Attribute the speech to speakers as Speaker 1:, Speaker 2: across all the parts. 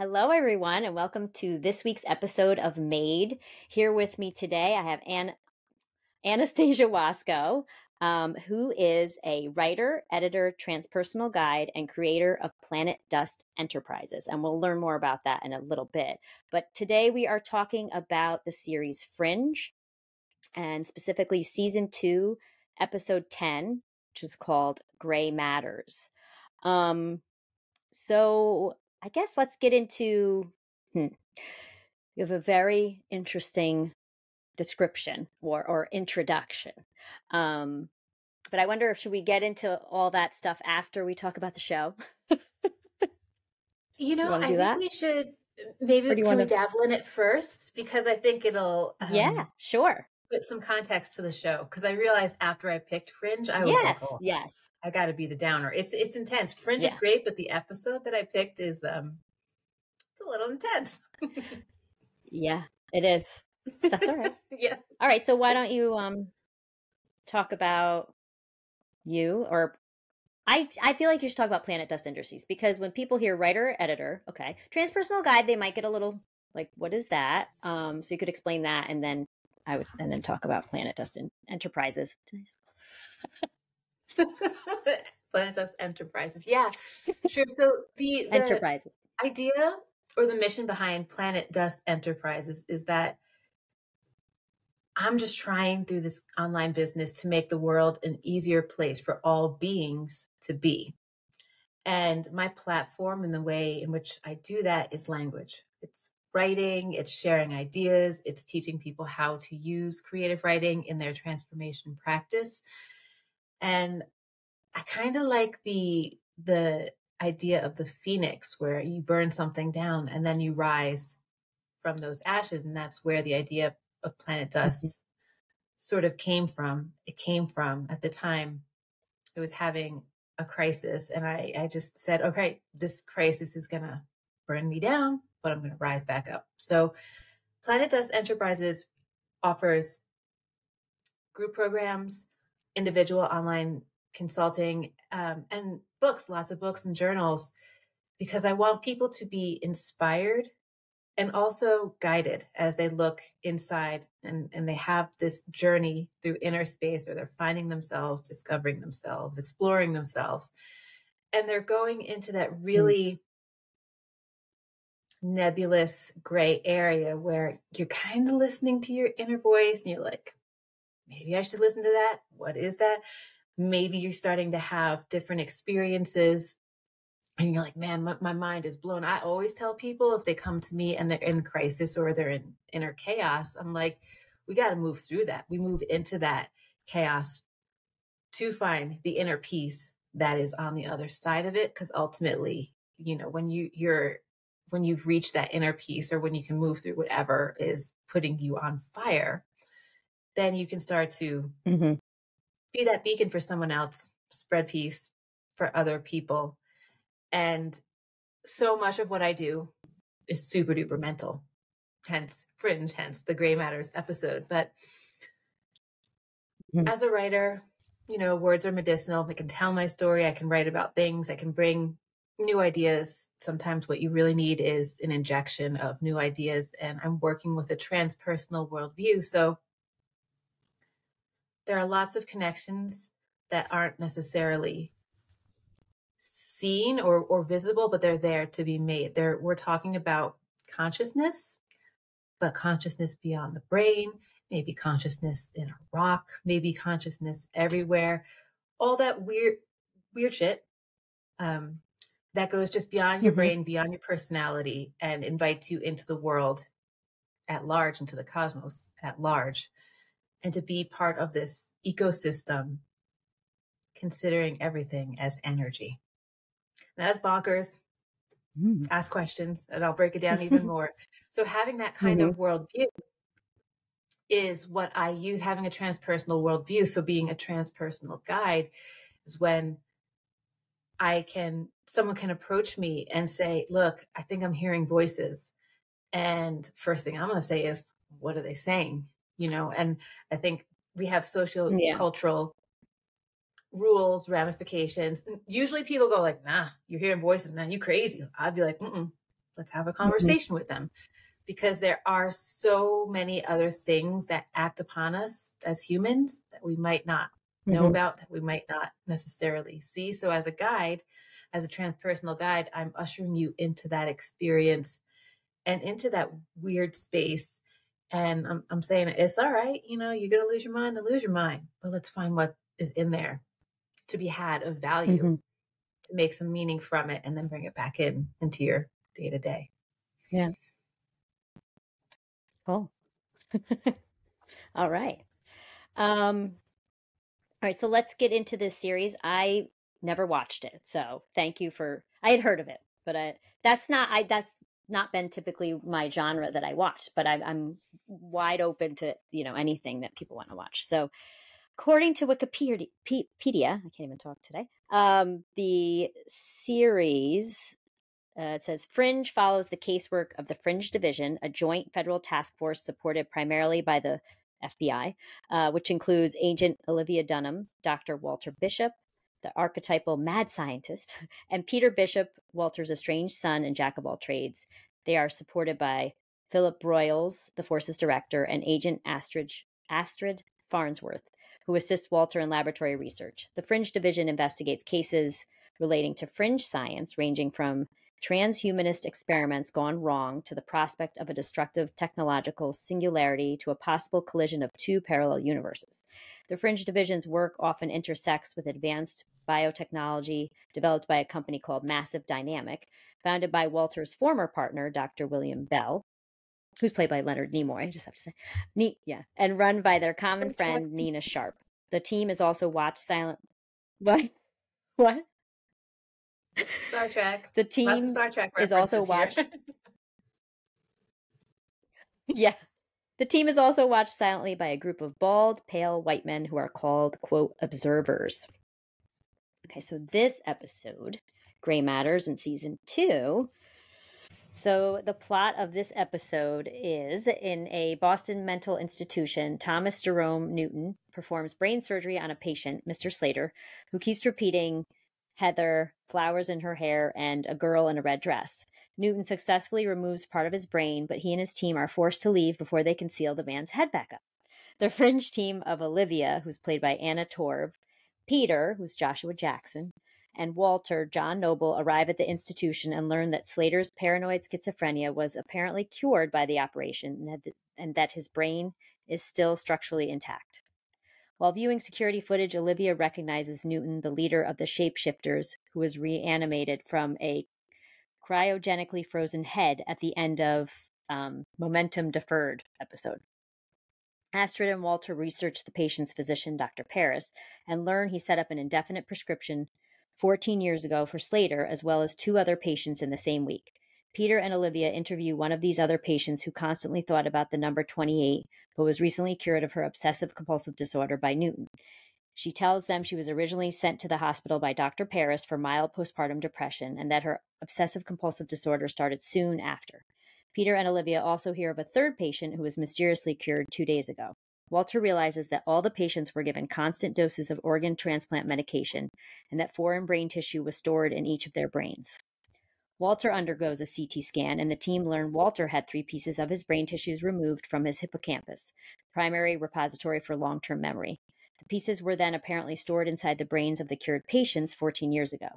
Speaker 1: Hello, everyone, and welcome to this week's episode of Made. Here with me today, I have Anastasia Wasko, who is a writer, editor, transpersonal guide, and creator of Planet Dust Enterprises. And we'll learn more about that in a little bit. But today we are talking about the series Fringe, and specifically Season 2, Episode 10, which is called Gray Matters. So I guess let's get into... You have a very interesting description or introduction. But I wonder if should we get into all that stuff after we talk about the show?
Speaker 2: I think we should maybe can we dabble in it first, because I think it'll
Speaker 1: sure,
Speaker 2: put some context to the show. Because I realized after I picked Fringe, I was like, oh,
Speaker 1: yes,
Speaker 2: I got to be the downer. It's intense. Fringe is great, but the episode that I picked is it's a little intense.
Speaker 1: Yeah, it is. That's all right.
Speaker 2: Yeah.
Speaker 1: All right. So why don't you talk about you, or I feel like you should talk about Planet Dust Industries, because when people hear writer, editor, okay, transpersonal guide, they might get a little like, what is that? So you could explain that, and then then talk about Planet Dust Enterprises.
Speaker 2: Planet Dust Enterprises. Yeah, sure. So the
Speaker 1: Enterprises
Speaker 2: idea or the mission behind Planet Dust Enterprises is that I'm just trying through this online business to make the world an easier place for all beings to be. And my platform and the way in which I do that is language. It's writing, it's sharing ideas, it's teaching people how to use creative writing in their transformation practice. And I kind of like the idea of the phoenix, where you burn something down and then you rise from those ashes. And that's where the idea of Planet Dust sort of came from. It came from, at the time, it was having a crisis. And I just said, okay, this crisis is going to burn me down, but I'm going to rise back up. So Planet Dust Enterprises offers group programs, individual online consulting, and books, lots of books and journals, because I want people to be inspired and also guided as they look inside and they have this journey through inner space, or they're finding themselves, discovering themselves, exploring themselves. And they're going into that really nebulous gray area where you're kind of listening to your inner voice and you're like, maybe I should listen to that. What is that? Maybe you're starting to have different experiences and you're like, man, my mind is blown. I always tell people if they come to me and they're in crisis or they're in inner chaos, I'm like, we got to move through that. We move into that chaos to find the inner peace that is on the other side of it. Because ultimately, when you've reached that inner peace, or when you can move through whatever is putting you on fire, then you can start to be that beacon for someone else, spread peace for other people. And so much of what I do is super duper mental, hence Fringe, hence the Gray Matters episode. But as a writer, words are medicinal. I can tell my story. I can write about things. I can bring new ideas. Sometimes what you really need is an injection of new ideas. And I'm working with a transpersonal worldview. So there are lots of connections that aren't necessarily seen or visible, but they're there to be made. We're talking about consciousness, but consciousness beyond the brain, maybe consciousness in a rock, maybe consciousness everywhere, all that weird shit that goes just beyond your brain, beyond your personality, and invites you into the world at large, into the cosmos at large, and to be part of this ecosystem, considering everything as energy. Now, that's bonkers. Ask questions and I'll break it down even more. So having that kind of worldview is what I use, having a transpersonal worldview. So being a transpersonal guide is when someone can approach me and say, look, I think I'm hearing voices. And first thing I'm going to say is, what are they saying? And I think we have social, cultural rules, ramifications. And usually people go like, nah, you're hearing voices, man, you crazy. I'd be like, let's have a conversation with them, because there are so many other things that act upon us as humans that we might not know about, that we might not necessarily see. So as a guide, as a transpersonal guide, I'm ushering you into that experience and into that weird space. And I'm saying it's all right. You know, you're going to lose your mind and lose your mind, but let's find what is in there to be had of value, to make some meaning from it, and then bring it back into your day to day.
Speaker 1: Yeah. Cool. All right. All right. So let's get into this series. I never watched it, so thank you for. I had heard of it, but that's not been typically my genre that I watch. But I'm wide open to anything that people want to watch. So, according to Wikipedia, I can't even talk today. The series. It says Fringe follows the casework of the Fringe Division, a joint federal task force supported primarily by the FBI, which includes Agent Olivia Dunham, Dr. Walter Bishop, the archetypal mad scientist, and Peter Bishop, Walter's estranged son and jack of all trades. They are supported by Philip Broyles, the force's director, and Agent Astrid Farnsworth, who assists Walter in laboratory research. The Fringe Division investigates cases relating to fringe science, ranging from transhumanist experiments gone wrong to the prospect of a destructive technological singularity to a possible collision of two parallel universes. The Fringe Division's work often intersects with advanced biotechnology developed by a company called Massive Dynamic, founded by Walter's former partner, Dr. William Bell, who's played by Leonard Nimoy, I just have to say. And run by their common friend, Nina Sharp. The team is also watched silent... What?
Speaker 2: Star Trek.
Speaker 1: The team
Speaker 2: Star Trek
Speaker 1: is also watched. Yeah. The team is also watched silently by a group of bald, pale white men who are called, quote, observers. Okay, so this episode, Gray Matters in season 2. So the plot of this episode is, in a Boston mental institution, Thomas Jerome Newton performs brain surgery on a patient, Mr. Slater, who keeps repeating Heather, flowers in her hair, and a girl in a red dress. Newton successfully removes part of his brain, but he and his team are forced to leave before they can seal the man's head back up. The Fringe team of Olivia, who's played by Anna Torv, Peter, who's Joshua Jackson, and Walter, John Noble, arrive at the institution and learn that Slater's paranoid schizophrenia was apparently cured by the operation and that his brain is still structurally intact. While viewing security footage, Olivia recognizes Newton, the leader of the shapeshifters, who was reanimated from a cryogenically frozen head at the end of Momentum Deferred episode. Astrid and Walter research the patient's physician, Dr. Paris, and learn he set up an indefinite prescription 14 years ago for Slater, as well as 2 other patients in the same week. Peter and Olivia interview one of these other patients who constantly thought about the number 28, but was recently cured of her obsessive-compulsive disorder by Newton. She tells them she was originally sent to the hospital by Dr. Paris for mild postpartum depression and that her obsessive-compulsive disorder started soon after. Peter and Olivia also hear of a third patient who was mysteriously cured 2 days ago. Walter realizes that all the patients were given constant doses of organ transplant medication and that foreign brain tissue was stored in each of their brains. Walter undergoes a CT scan, and the team learn Walter had 3 pieces of his brain tissues removed from his hippocampus, primary repository for long-term memory. The pieces were then apparently stored inside the brains of the cured patients 14 years ago.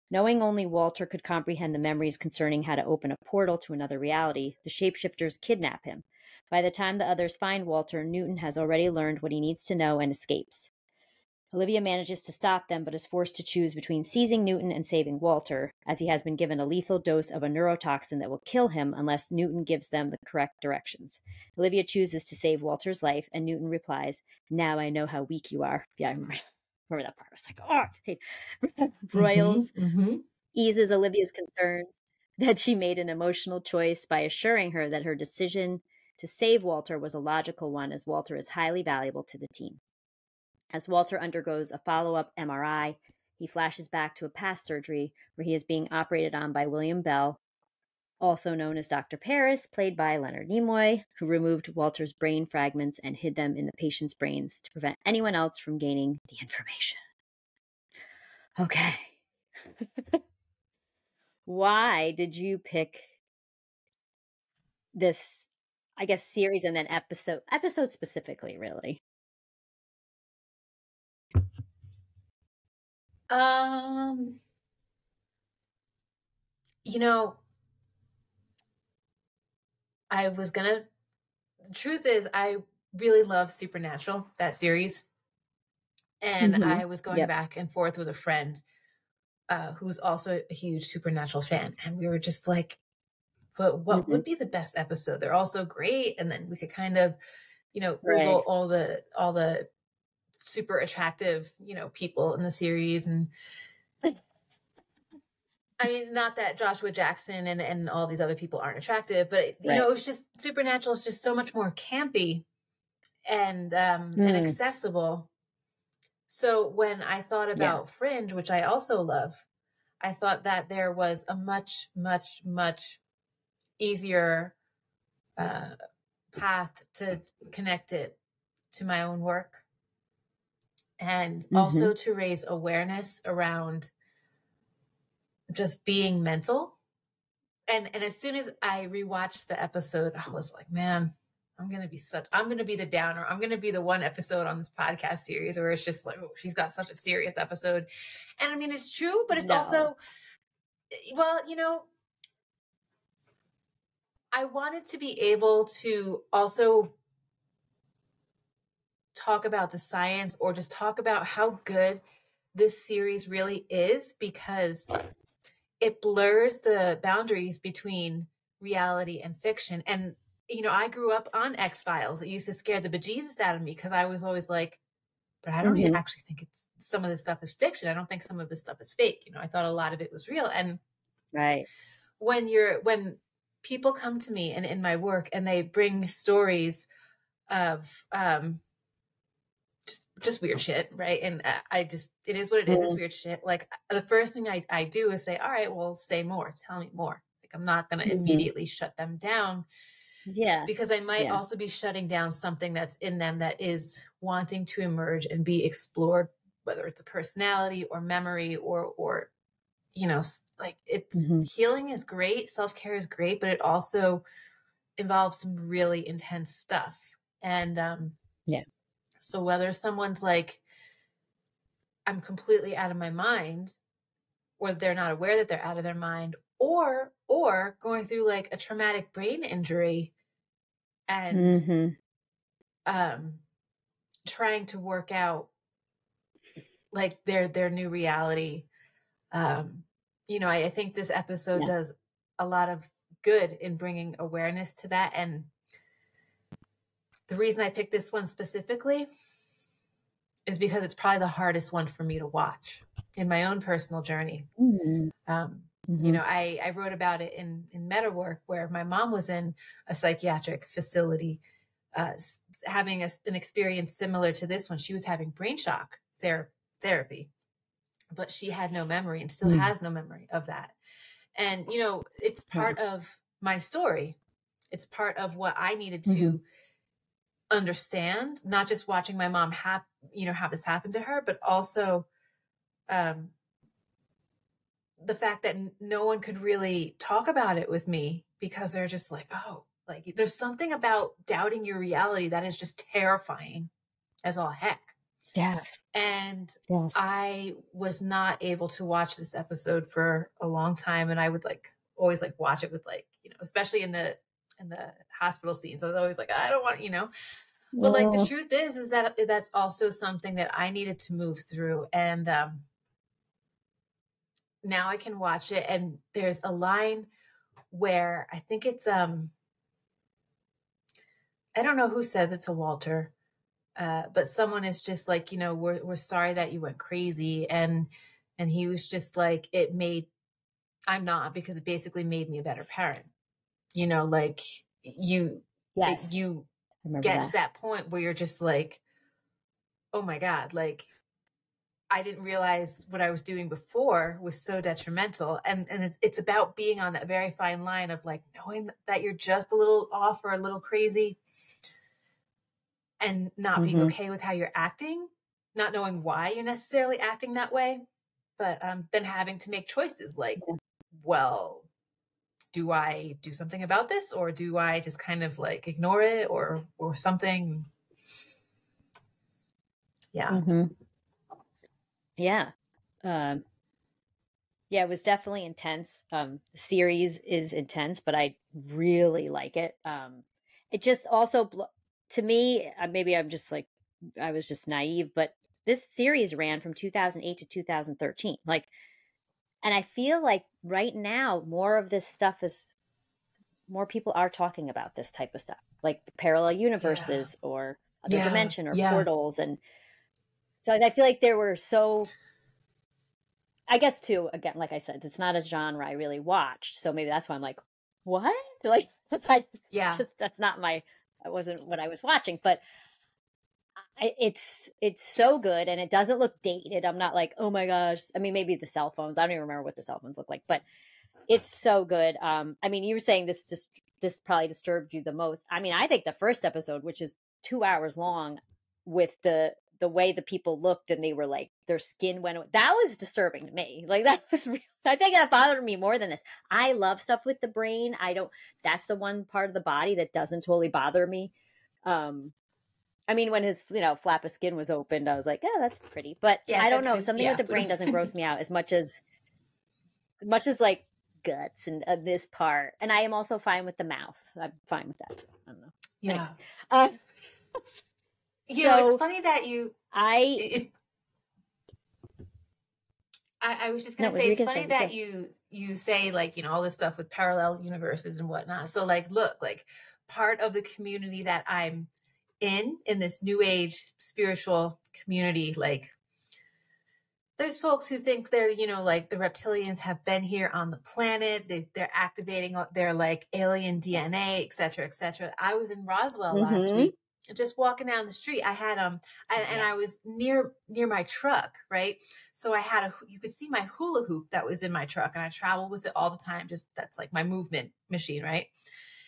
Speaker 1: Knowing only Walter could comprehend the memories concerning how to open a portal to another reality, the shapeshifters kidnap him. By the time the others find Walter, Newton has already learned what he needs to know and escapes. Olivia manages to stop them, but is forced to choose between seizing Newton and saving Walter, as he has been given a lethal dose of a neurotoxin that will kill him unless Newton gives them the correct directions. Olivia chooses to save Walter's life, and Newton replies, "Now I know how weak you are." Yeah, I remember that part. I was like, oh, hey. Broyles eases Olivia's concerns that she made an emotional choice by assuring her that her decision to save Walter was a logical one, as Walter is highly valuable to the team. As Walter undergoes a follow-up MRI, he flashes back to a past surgery where he is being operated on by William Bell, also known as Dr. Paris, played by Leonard Nimoy, who removed Walter's brain fragments and hid them in the patient's brains to prevent anyone else from gaining the information. Okay. Why did you pick this, I guess, series and then episode specifically, really?
Speaker 2: Um, you know, I was gonna the truth is I really love Supernatural, that series. And I was going
Speaker 1: Yep.
Speaker 2: back and forth with a friend who's also a huge Supernatural fan. And we were just like, but what
Speaker 1: Mhm.
Speaker 2: would be the best episode? They're all so great. And then we could kind of, Google
Speaker 1: Right.
Speaker 2: all the super attractive, people in the series. And I mean, not that Joshua Jackson and all these other people aren't attractive, but
Speaker 1: Right.
Speaker 2: it was just Supernatural is just so much more campy and
Speaker 1: Mm.
Speaker 2: accessible. So when I thought
Speaker 1: Yeah.
Speaker 2: about Fringe, which I also love, I thought that there was a much, much, much easier uh, path to connect it to my own work and also
Speaker 1: Mhm.
Speaker 2: to raise awareness around just being mental. And as soon as I rewatched the episode, I was like, man, I'm gonna be the downer. I'm gonna be the one episode on this podcast series where it's just like, oh, she's got such a serious episode. And I mean, it's true, but it's
Speaker 1: No.
Speaker 2: also, well, I wanted to be able to also talk about the science or just talk about how good this series really is because it blurs the boundaries between reality and fiction. And, I grew up on X Files. It used to scare the bejesus out of me because I was always like, but I don't
Speaker 1: Mhm.
Speaker 2: actually think some of this stuff is fiction. I don't think some of this stuff is fake. I thought a lot of it was real. And
Speaker 1: Right.
Speaker 2: when people come to me and in my work and they bring stories of just weird shit, right? And it is what it is. It's
Speaker 1: Mm.
Speaker 2: weird shit. Like the first thing I do is say, all right, well, say more, tell me more. Like I'm not going to
Speaker 1: Mhm.
Speaker 2: immediately shut them down
Speaker 1: Yeah.
Speaker 2: because I might
Speaker 1: Yeah.
Speaker 2: also be shutting down something that's in them that is wanting to emerge and be explored, whether it's a personality or memory or like it's
Speaker 1: Mhm.
Speaker 2: healing is great, self-care is great, but it also involves some really intense stuff. And
Speaker 1: Yeah.
Speaker 2: so whether someone's like, I'm completely out of my mind, or they're not aware that they're out of their mind, or going through like a traumatic brain injury and
Speaker 1: Mhm.
Speaker 2: um trying to work out like their new reality. I think this episode
Speaker 1: Yeah.
Speaker 2: does a lot of good in bringing awareness to that. And the reason I picked this one specifically is because it's probably the hardest one for me to watch in my own personal journey.
Speaker 1: Mhm. Mhm.
Speaker 2: I wrote about it in Meta Work, where my mom was in a psychiatric facility, having an experience similar to this one. She was having brain shock therapy, but she had no memory and still
Speaker 1: Mm.
Speaker 2: has no memory of that. And, it's
Speaker 1: Wow.
Speaker 2: part of my story. It's part of what I needed
Speaker 1: Mhm.
Speaker 2: to understand, not just watching my mom have this happen to her, but also um, the fact that no one could really talk about it with me because they're just like, oh, like there's something about doubting your reality that is just terrifying as all heck.
Speaker 1: Yes.
Speaker 2: And
Speaker 1: Yes.
Speaker 2: I was not able to watch this episode for a long time. And I would always watch it with especially in the hospital scenes. I was always like, I don't want. But like the
Speaker 1: Oh.
Speaker 2: truth is that that's also something that I needed to move through. And now I can watch it. And there's a line where I think it's I don't know who says it to Walter, but someone is just like, we're sorry that you went crazy, and he was just like, I'm not, because it basically made me a better parent. Like
Speaker 1: Yes.
Speaker 2: you
Speaker 1: I remember
Speaker 2: get to
Speaker 1: that.
Speaker 2: that point where you're just like, oh my God, like I didn't realize what I was doing before was so detrimental. And it's about being on that very fine line of like knowing that you're just a little off or a little crazy and not being
Speaker 1: Mhm.
Speaker 2: okay with how you're acting, not knowing why you're necessarily acting that way, but then having to make choices like,
Speaker 1: Yeah.
Speaker 2: well, do I do something about this, or do I just kind of like ignore it or something? Yeah.
Speaker 1: Mm-hmm. Yeah. Yeah, it was definitely intense. The series is intense, but I really like it. It just also, to me, maybe I'm just like, I was just naive, but this series ran from 2008 to 2013. Like, and I feel like right now, more of this stuff is, more people are talking about this type of stuff, like the parallel universes or other dimension or portals. And so I feel like there were I guess too, again, like I said, it's not a genre I really watched. So maybe that's why I'm like, what? Like, that's not that wasn't what I was watching, but it's so good and it doesn't look dated. I'm not like, oh my gosh. I mean, maybe the cell phones, I don't even remember what the cell phones look like, but it's so good. I mean, you were saying this probably disturbed you the most. I mean, I think the first episode, which is 2 hours long, with the way the people looked and they were like, their skin went, that was disturbing to me. Like that was real. I think that bothered me more than this. I love stuff with the brain. That's the one part of the body that doesn't totally bother me. I mean, when his, flap of skin was opened, I was like, oh, that's pretty. But I don't know. Something with the brain doesn't gross me out as much as like guts and this part. And I am also fine with the mouth. I'm fine with that. I don't know.
Speaker 2: Yeah.
Speaker 1: Anyway.
Speaker 2: It's funny that I was just going to say, it's funny that you say like, all this stuff with parallel universes and whatnot. So like, look, like part of the community that I'm in this new age spiritual community, like there's folks who think they're, like the reptilians have been here on the planet. They're activating their like alien DNA, et cetera, et cetera. I was in Roswell last week, just walking down the street. I had, and I was near my truck, right? So I had you could see my hula hoop that was in my truck, and I travel with it all the time. That's like my movement machine, right?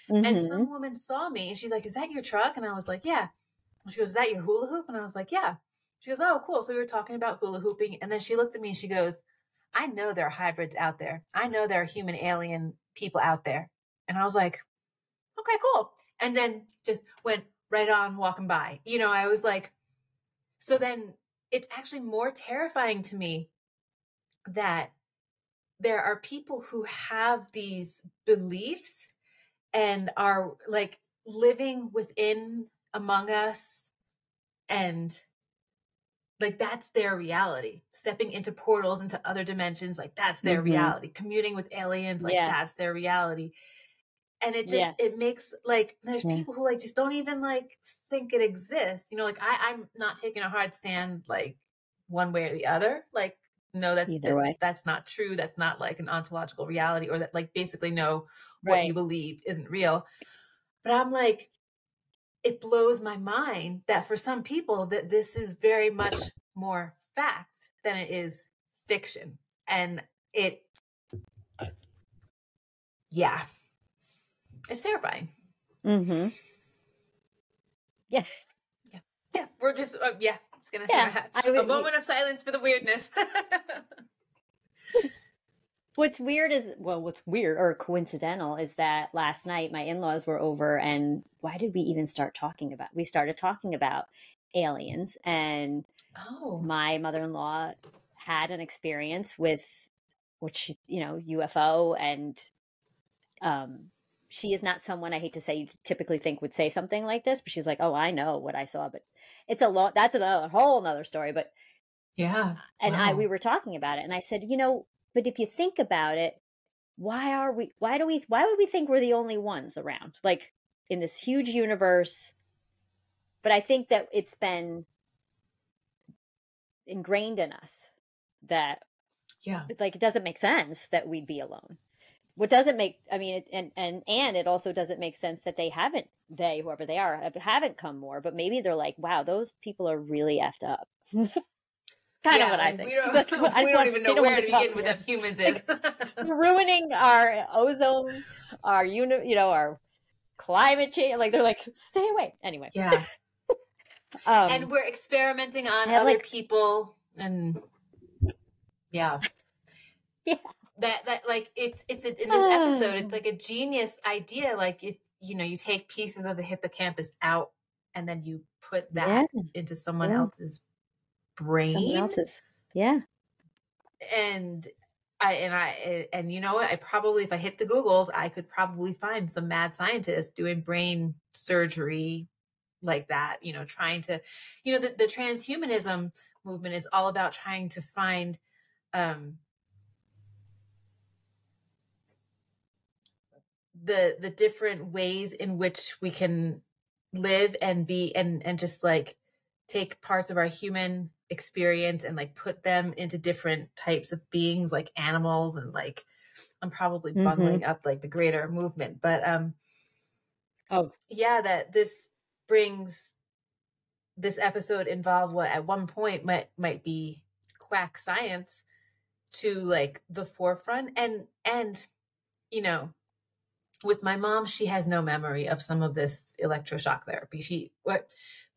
Speaker 2: And some woman saw me and she's like, is that your truck? And I was like, yeah. And she goes, is that your hula hoop? And I was like, yeah. She goes, oh, cool. So we were talking about hula hooping. And then she looked at me and she goes, I know there are hybrids out there. I know there are human alien people out there. And I was like, okay, cool. And then just went right on walking by. I was like, so then it's actually more terrifying to me that there are people who have these beliefs and are like living within among us, and like that's their reality. Stepping into portals into other dimensions, like that's their reality. Commuting with aliens, like that's their reality. And it just it makes like there's people who like just don't even like think it exists. Like I'm not taking a hard stand like one way or the other. Like no, that's not true. That's not like an ontological reality, or that like basically no, what you believe isn't real. But I'm like, it blows my mind that for some people that this is very much more fact than it is fiction. And it's terrifying.
Speaker 1: Yeah.
Speaker 2: Yeah. We're just, it's going to have a moment of silence for the weirdness.
Speaker 1: What's weird or coincidental is that last night my in-laws were over, and why did we even start talking about? We started talking about aliens, and my mother-in-law had an experience with which UFO, and she is not someone, I hate to say, you typically think would say something like this, but she's like, oh, I know what I saw, but it's that's a whole nother story. But and we were talking about it, and I said, but if you think about it, why would we think we're the only ones around, like in this huge universe? But I think that it's been ingrained in us that, like, it doesn't make sense that we'd be alone. What doesn't make, I mean, and it also doesn't make sense that whoever they are, haven't come more, but maybe they're like, wow, those people are really effed up. Kind of what I think.
Speaker 2: We don't even know where to begin with them humans is.
Speaker 1: Ruining our ozone, our our climate change. Like, they're like, stay away. Anyway.
Speaker 2: Yeah. And we're experimenting on other people, and
Speaker 1: Yeah.
Speaker 2: that like it's in this episode, it's like a genius idea. Like if you take pieces of the hippocampus out and then you put that into someone else's
Speaker 1: Someone
Speaker 2: brain,
Speaker 1: else's. Yeah.
Speaker 2: and you know what, I probably, if I hit the Googles, I could probably find some mad scientists doing brain surgery like that, trying to, the transhumanism movement is all about trying to find the different ways in which we can live and be and just like take parts of our human experience and like put them into different types of beings, like animals, and like I'm probably bungling up like the greater movement, but yeah, that this episode involved what at one point might be quack science to like the forefront, and with my mom, she has no memory of some of this electroshock therapy.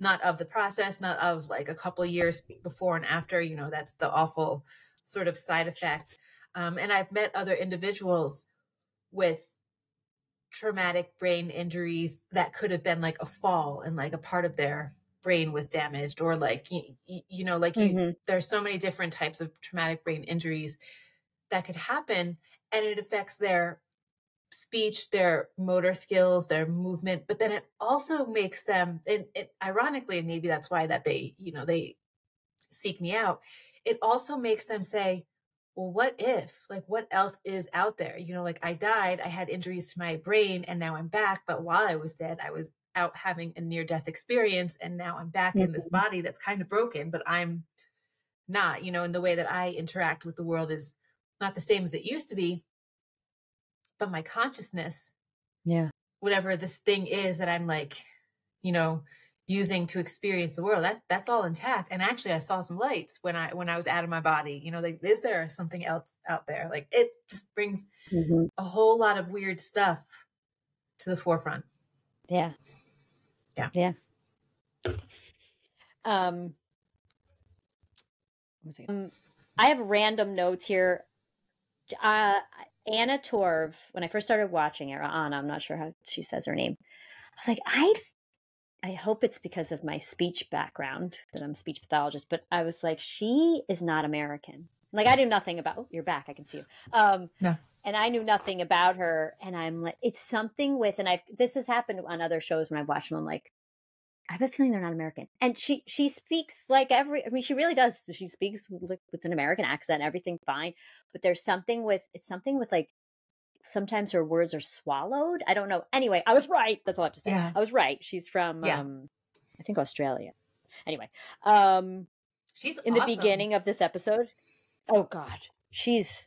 Speaker 2: Not of the process, not of like a couple of years before and after, that's the awful sort of side effect. And I've met other individuals with traumatic brain injuries that could have been like a fall and like a part of their brain was damaged, or like, there's so many different types of traumatic brain injuries that could happen, and it affects their speech, their motor skills, their movement, but then it also makes them, and ironically, and maybe that's why that they seek me out, it also makes them say, well, what if, like, what else is out there? Like I died, I had injuries to my brain, and now I'm back, but while I was dead, I was out having a near-death experience, and now I'm back in this body that's kind of broken, but I'm not, and the way that I interact with the world is not the same as it used to be. But my consciousness, whatever this thing is that I'm like, using to experience the world, that's all intact. And actually I saw some lights when I was out of my body, like, is there something else out there? Like it just brings a whole lot of weird stuff to the forefront.
Speaker 1: Yeah. I have random notes here. Anna Torv, when I first started watching her, Anna, I'm not sure how she says her name. I was like, I hope it's because of my speech background, that I'm a speech pathologist, but I was like, she is not American. Like I knew nothing about, you're back, I can see you.
Speaker 2: No.
Speaker 1: And I knew nothing about her. And I'm like, it's something with, and this has happened on other shows when I've watched them. I'm like, I have a feeling they're not American. And she speaks like she really does. She speaks with an American accent, everything fine. But there's something with like, sometimes her words are swallowed. I don't know. Anyway, I was right. That's all I have to say. Yeah. I was right. She's from, I think Australia. Anyway,
Speaker 2: she's
Speaker 1: in the beginning of this episode. Oh God, she's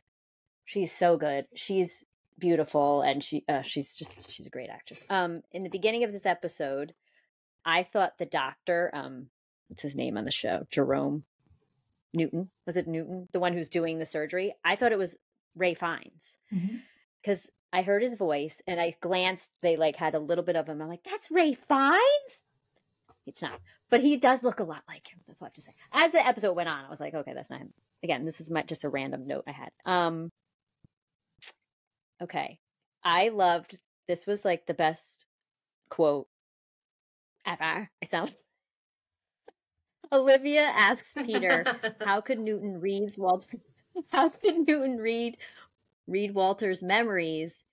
Speaker 1: so good. She's beautiful. And she's a great actress. In the beginning of this episode, I thought the doctor, what's his name on the show? Jerome Newton. Was it Newton? The one who's doing the surgery? I thought it was Ray Fiennes. Because I heard his voice and I glanced, they like had a little bit of him. I'm like, that's Ray Fiennes? It's not. But he does look a lot like him. That's all I have to say. As the episode went on, I was like, okay, that's not him. Again, this is just a random note I had. Okay. I loved, this was like the best quote ever. I sound. Olivia asks Peter, how could Newton read Walter's memories?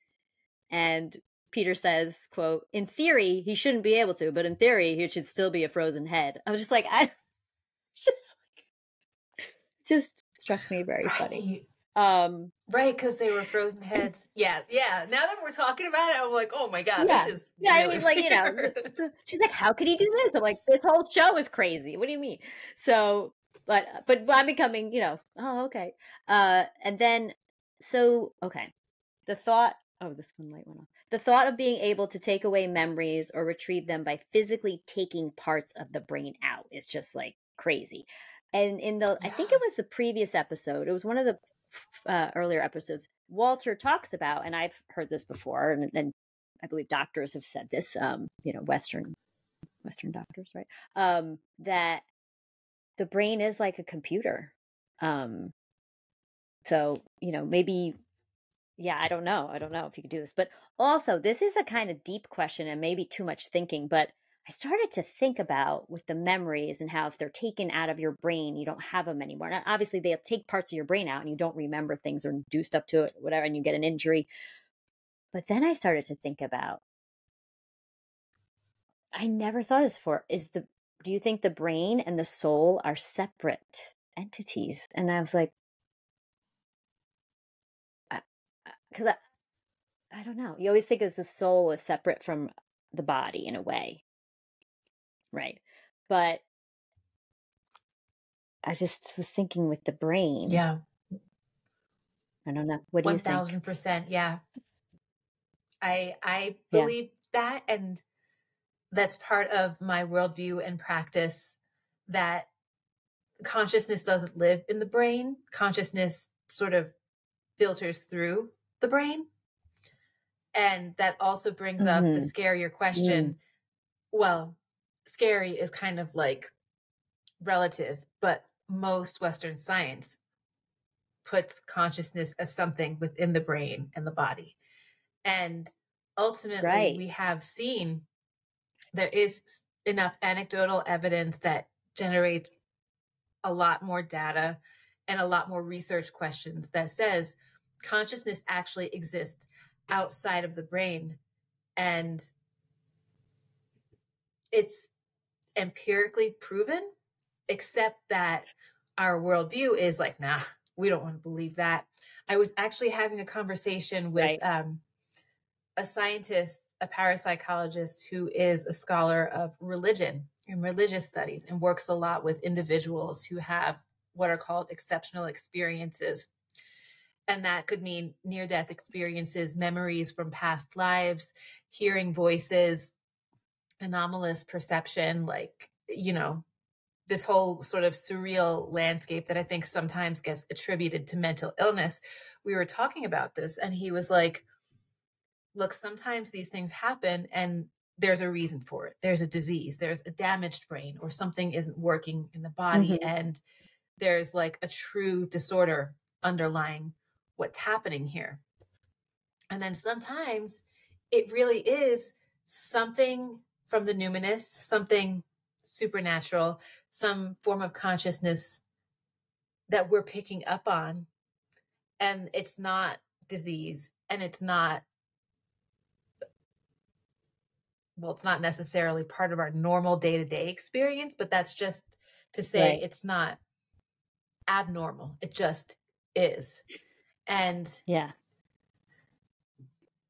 Speaker 1: And Peter says, quote, in theory, he shouldn't be able to, but in theory, he should still be a frozen head. I was just like, just struck me very funny.
Speaker 2: Right, because they were frozen heads. Yeah. Now that we're talking about it, I'm like, oh my God, this is really
Speaker 1: I mean, like, she's like, how could he do this? I'm like, this whole show is crazy. What do you mean? So, but I'm becoming, oh, okay. And then, okay. The thought, this one light went off. The thought of being able to take away memories or retrieve them by physically taking parts of the brain out is just like crazy. And I think it was the previous episode, it was one of the earlier episodes, Walter talks about, and I've heard this before, and I believe doctors have said this, Western doctors, right? That the brain is like a computer. So, maybe yeah, I don't know. I don't know if you could do this. But also, this is a kind of deep question and maybe too much thinking. But I started to think about with the memories and how if they're taken out of your brain, you don't have them anymore. Now, obviously, they'll take parts of your brain out and you don't remember things or do stuff to it, or whatever, and you get an injury. But then I started to think about, I never thought this before, do you think the brain and the soul are separate entities? And I was like, because I don't know. You always think of the soul as separate from the body in a way, right? But I just was thinking with the brain.
Speaker 2: Yeah.
Speaker 1: I don't know. What do you think?
Speaker 2: 1000%. Yeah. I
Speaker 1: Yeah.
Speaker 2: believe that. And that's part of my worldview and practice, that consciousness doesn't live in the brain. Consciousness sort of filters through the brain. And that also brings up the scarier question. Well, scary is kind of like relative, but most Western science puts consciousness as something within the brain and the body. And ultimately, we have seen there is enough anecdotal evidence that generates a lot more data and a lot more research questions that says consciousness actually exists outside of the brain. And it's empirically proven, except that our worldview is like, nah, we don't want to believe that. I was actually having a conversation with a scientist, a parapsychologist who is a scholar of religion and religious studies and works a lot with individuals who have what are called exceptional experiences. And that could mean near-death experiences, memories from past lives, hearing voices, anomalous perception, like, you know, this whole sort of surreal landscape that I think sometimes gets attributed to mental illness. We were talking about this and he was like, look, sometimes these things happen and there's a reason for it. There's a disease, there's a damaged brain, or something isn't working in the body. And there's like a true disorder underlying what's happening here. And then sometimes it really is something from the numinous, something supernatural, some form of consciousness that we're picking up on. And it's not disease, and it's not, well, it's not necessarily part of our normal day-to-day experience, but that's just to say it's not abnormal. It just is. And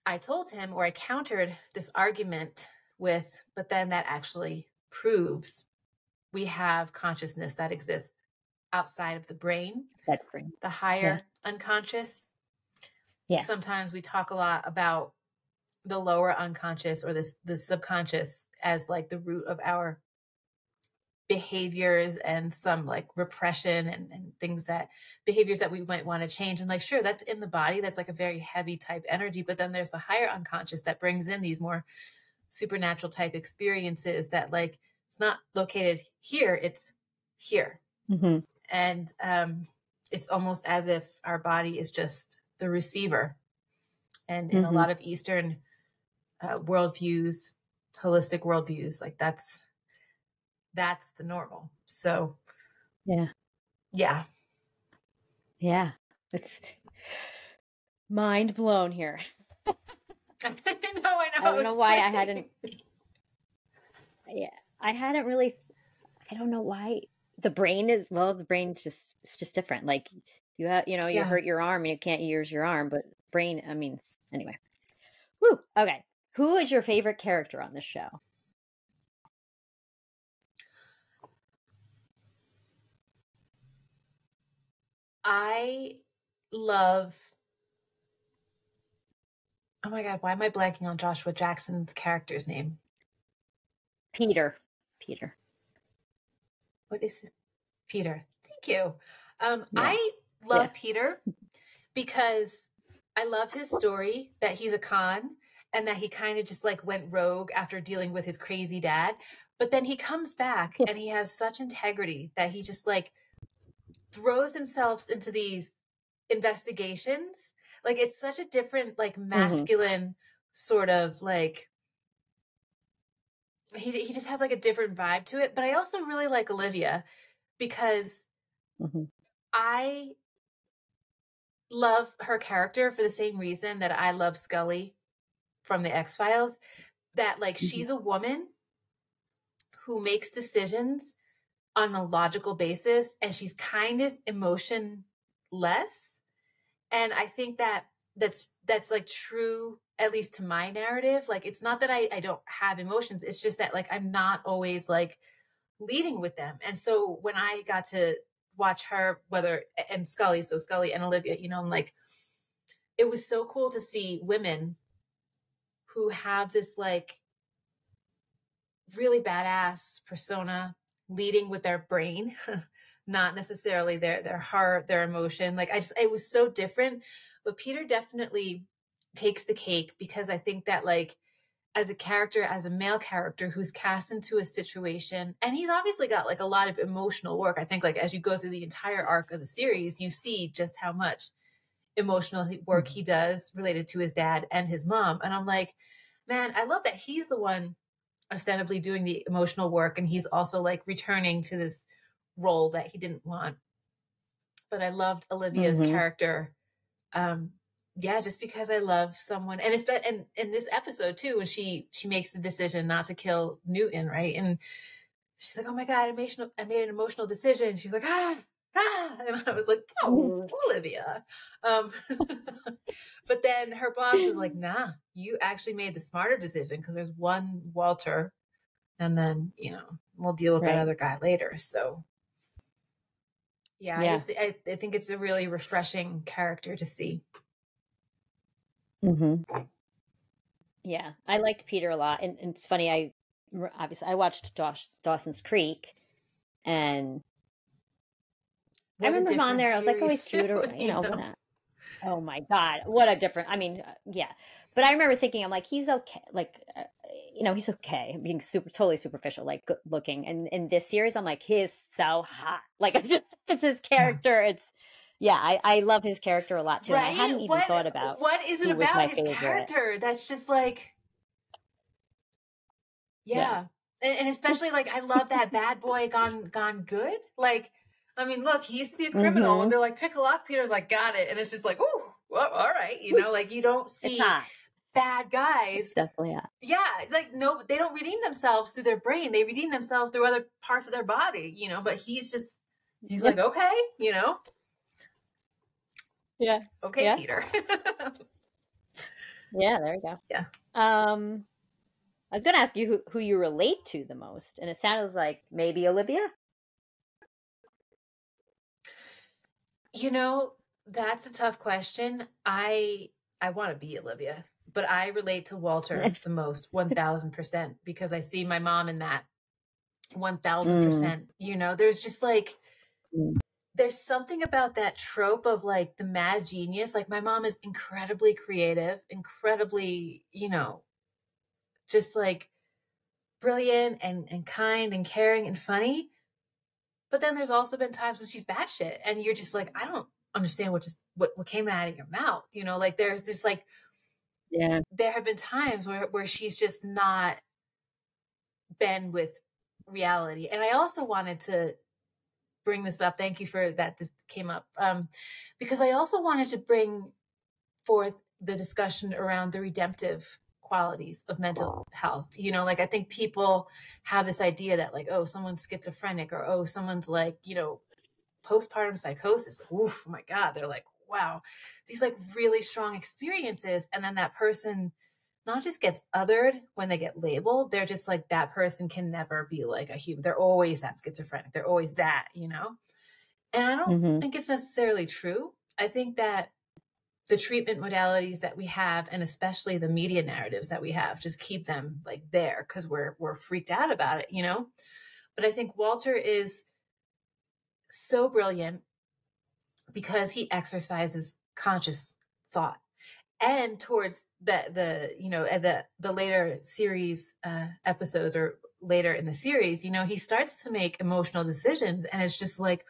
Speaker 2: I told him, or I countered this argument with, but then that actually proves we have consciousness that exists outside of the brain, the higher unconscious. Sometimes we talk a lot about the lower unconscious or the subconscious as like the root of our behaviors and some like repression and things, that behaviors that we might want to change. And like, sure, that's in the body. That's like a very heavy type energy. But then there's the higher unconscious that brings in these more supernatural type experiences that like, it's not located here, it's here. And it's almost as if our body is just the receiver. And in a lot of Eastern worldviews, holistic worldviews, like that's the normal. So yeah,
Speaker 1: it's mind blown here.
Speaker 2: I know.
Speaker 1: I don't know why I hadn't really, I don't know why the brain is, well, the brain it's just different. Like you have, you hurt your arm and you can't use your arm, but brain, I mean, anyway. Woo. Okay. Who is your favorite character on this show?
Speaker 2: I love, oh my God, why am I blanking on Joshua Jackson's character's name?
Speaker 1: Peter.
Speaker 2: What is it? Peter. Thank you. I love Peter because I love his story, that he's a con and that he kind of just like went rogue after dealing with his crazy dad. But then he comes back and he has such integrity that he just like throws himself into these investigations Like, it's such a different, like, masculine sort of, like, he just has like a different vibe to it. But I also really like Olivia because I love her character for the same reason that I love Scully from the X-Files, that like she's a woman who makes decisions on a logical basis and she's kind of emotionless. And I think that that's like true, at least to my narrative. Like, it's not that I don't have emotions. It's just that like I'm not always like leading with them. And so when I got to watch her, and Scully, so Scully and Olivia, you know, I'm like, it was so cool to see women who have this like really badass persona leading with their brain, not necessarily their heart, their emotion. Like, it was so different. But Peter definitely takes the cake because I think that like as a character, as a male character who's cast into a situation, and he's obviously got like a lot of emotional work. I think like as you go through the entire arc of the series, you see just how much emotional work he does related to his dad and his mom. And I'm like, man, I love that he's the one ostensibly doing the emotional work, and he's also like returning to this role that he didn't want. But I loved Olivia's character. Yeah, just because I love someone, and it's and in this episode too, when she makes the decision not to kill Newton, right? And she's like, "Oh my God, I made an emotional decision." She's like, and I was like, "Oh, Olivia." But then her boss was like, "Nah, you actually made the smarter decision because there's one Walter, and then you know we'll deal with that other guy later." So yeah, I think it's a really refreshing character to see.
Speaker 1: Yeah, I liked Peter a lot, and it's funny. I watched Dawson's Creek, and I remember him on there. I was like, "Oh, he's cute," or you know. Oh my God, what a different! I mean, yeah. But I remember thinking, I'm like, he's okay. Like, you know, he's okay. Being totally superficial, like good looking. And in this series, I'm like, he's so hot. Like, it's his character. It's. Yeah, I love his character a lot too. Right? And I hadn't even thought about
Speaker 2: what is it about his character that's just like, yeah. And especially like I love that bad boy gone good. Like, I mean, look, he used to be a criminal, and they're like, pick a lock. Peter's like, got it, and it's just like, ooh, well, all right, you know, like you don't see bad guys.
Speaker 1: It's definitely hot.
Speaker 2: Yeah, like no, they don't redeem themselves through their brain. They redeem themselves through other parts of their body, you know. But he's like, okay, you know.
Speaker 1: Yeah.
Speaker 2: Okay, Peter.
Speaker 1: Yeah, there we go.
Speaker 2: Yeah.
Speaker 1: I was going to ask you who you relate to the most, and it sounds like maybe Olivia.
Speaker 2: You know, that's a tough question. I want to be Olivia, but I relate to Walter the most, 1000%, because I see my mom in that 1000%. You know, there's just like, there's something about that trope of like the mad genius. Like my mom is incredibly creative, incredibly, you know, just like brilliant and kind and caring and funny. But then there's also been times when she's batshit and you're just like, I don't understand what came out of your mouth. You know, like there's this like, there have been times where she's just not been with reality. And I also wanted to bring this up. Thank you for that. This came up because I also wanted to bring forth the discussion around the redemptive qualities of mental health. You know, like I think people have this idea that like, oh, someone's schizophrenic, or oh, someone's like, you know, postpartum psychosis. Oof, oh my God. They're like, wow, these like really strong experiences. And then that person not just gets othered when they get labeled, they're just like, that person can never be like a human. They're always that schizophrenic. They're always that, you know? And I don't think it's necessarily true. I think that the treatment modalities that we have, and especially the media narratives that we have, just keep them like there because we're freaked out about it, you know? But I think Walter is so brilliant because he exercises conscious thought. And towards the you know, the later series episodes or later in the series, you know, he starts to make emotional decisions, and it's just like,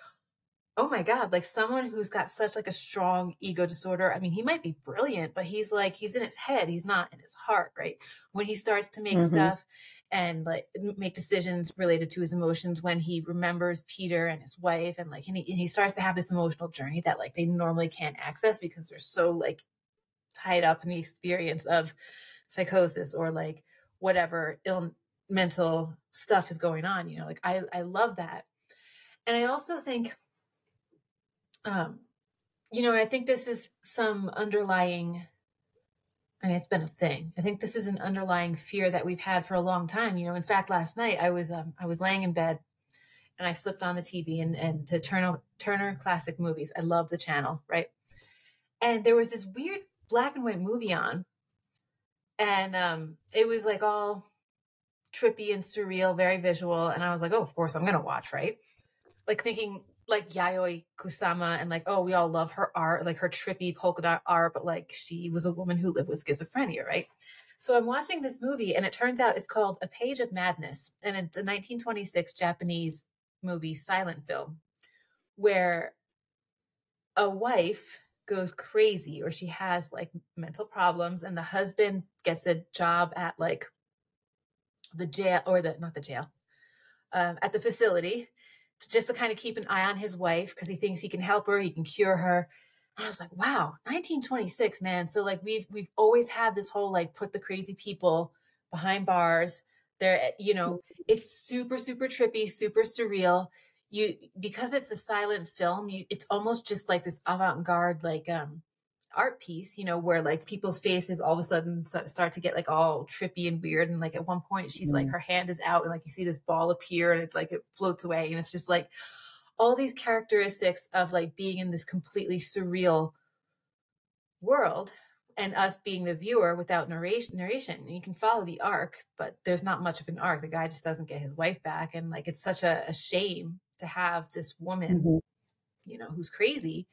Speaker 2: oh my God, like someone who's got such like a strong ego disorder. I mean, he might be brilliant, but he's like, he's in his head. He's not in his heart, right? When he starts to make
Speaker 1: Mm-hmm.
Speaker 2: stuff and like make decisions related to his emotions, when he remembers Peter and his wife, and like, and he starts to have this emotional journey that like they normally can't access because they're so like tied up in the experience of psychosis or like whatever mental stuff is going on, you know, like I love that. And I also think, you know, I think this is some underlying, I mean, it's been a thing. I think this is an underlying fear that we've had for a long time. You know, in fact, last night I was laying in bed and I flipped on the TV and to Turner Classic Movies. I love the channel, right? And there was this weird black and white movie on, and it was like all trippy and surreal, very visual. And I was like, oh, of course I'm gonna watch, right? Like thinking like Yayoi Kusama and like, oh, we all love her art, like her trippy polka dot art, but like she was a woman who lived with schizophrenia, right? So I'm watching this movie and it turns out it's called A Page of Madness. And it's a 1926 Japanese movie, silent film, where a wife goes crazy or she has like mental problems and the husband gets a job at like the jail or the, not the jail, at the facility just to kind of keep an eye on his wife because he thinks he can help her, he can cure her. And I was like, wow, 1926, man. So like we've always had this whole like put the crazy people behind bars. They're, you know, it's super, super trippy, super surreal. You, because it's a silent film, it's almost just like this avant-garde like art piece, you know, where like people's faces all of a sudden start to get like all trippy and weird. And like at one point she's like, her hand is out and like you see this ball appear and it like it floats away. And it's just like all these characteristics of like being in this completely surreal world and us being the viewer without narration. And you can follow the arc, but there's not much of an arc. The guy just doesn't get his wife back. And like, it's such a shame to have this woman,
Speaker 1: Mm-hmm.
Speaker 2: you know, who's crazy.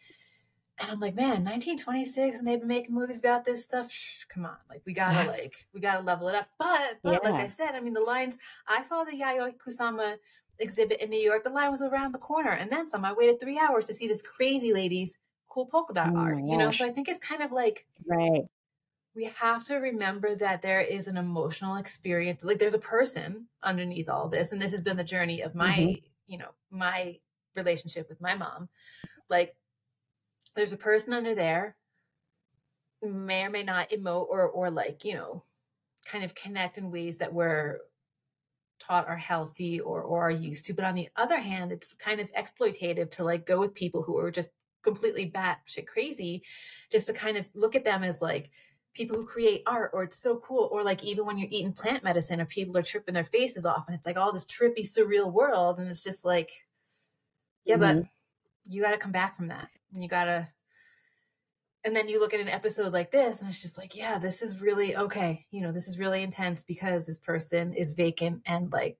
Speaker 2: And I'm like, man, 1926, and they've been making movies about this stuff. Shh, come on, like we gotta level it up. But like I said, I mean, the lines. I saw the Yayoi Kusama exhibit in New York. The line was around the corner, and then some. I waited 3 hours to see this crazy lady's cool polka dot art. You know, so I think it's kind of like we have to remember that there is an emotional experience. Like there's a person underneath all this, and this has been the journey of my, you know, my relationship with my mom. Like there's a person under there, may or may not emote or like, you know, kind of connect in ways that we're taught are healthy or are used to. But on the other hand, it's kind of exploitative to like go with people who are just completely batshit crazy, just to kind of look at them as like people who create art, or it's so cool. Or like even when you're eating plant medicine or people are tripping their faces off and it's like all this trippy, surreal world. And it's just like, yeah, but you got to come back from that. And you got to, and then you look at an episode like this and it's just like, yeah, this is really okay. You know, this is really intense because this person is vacant and like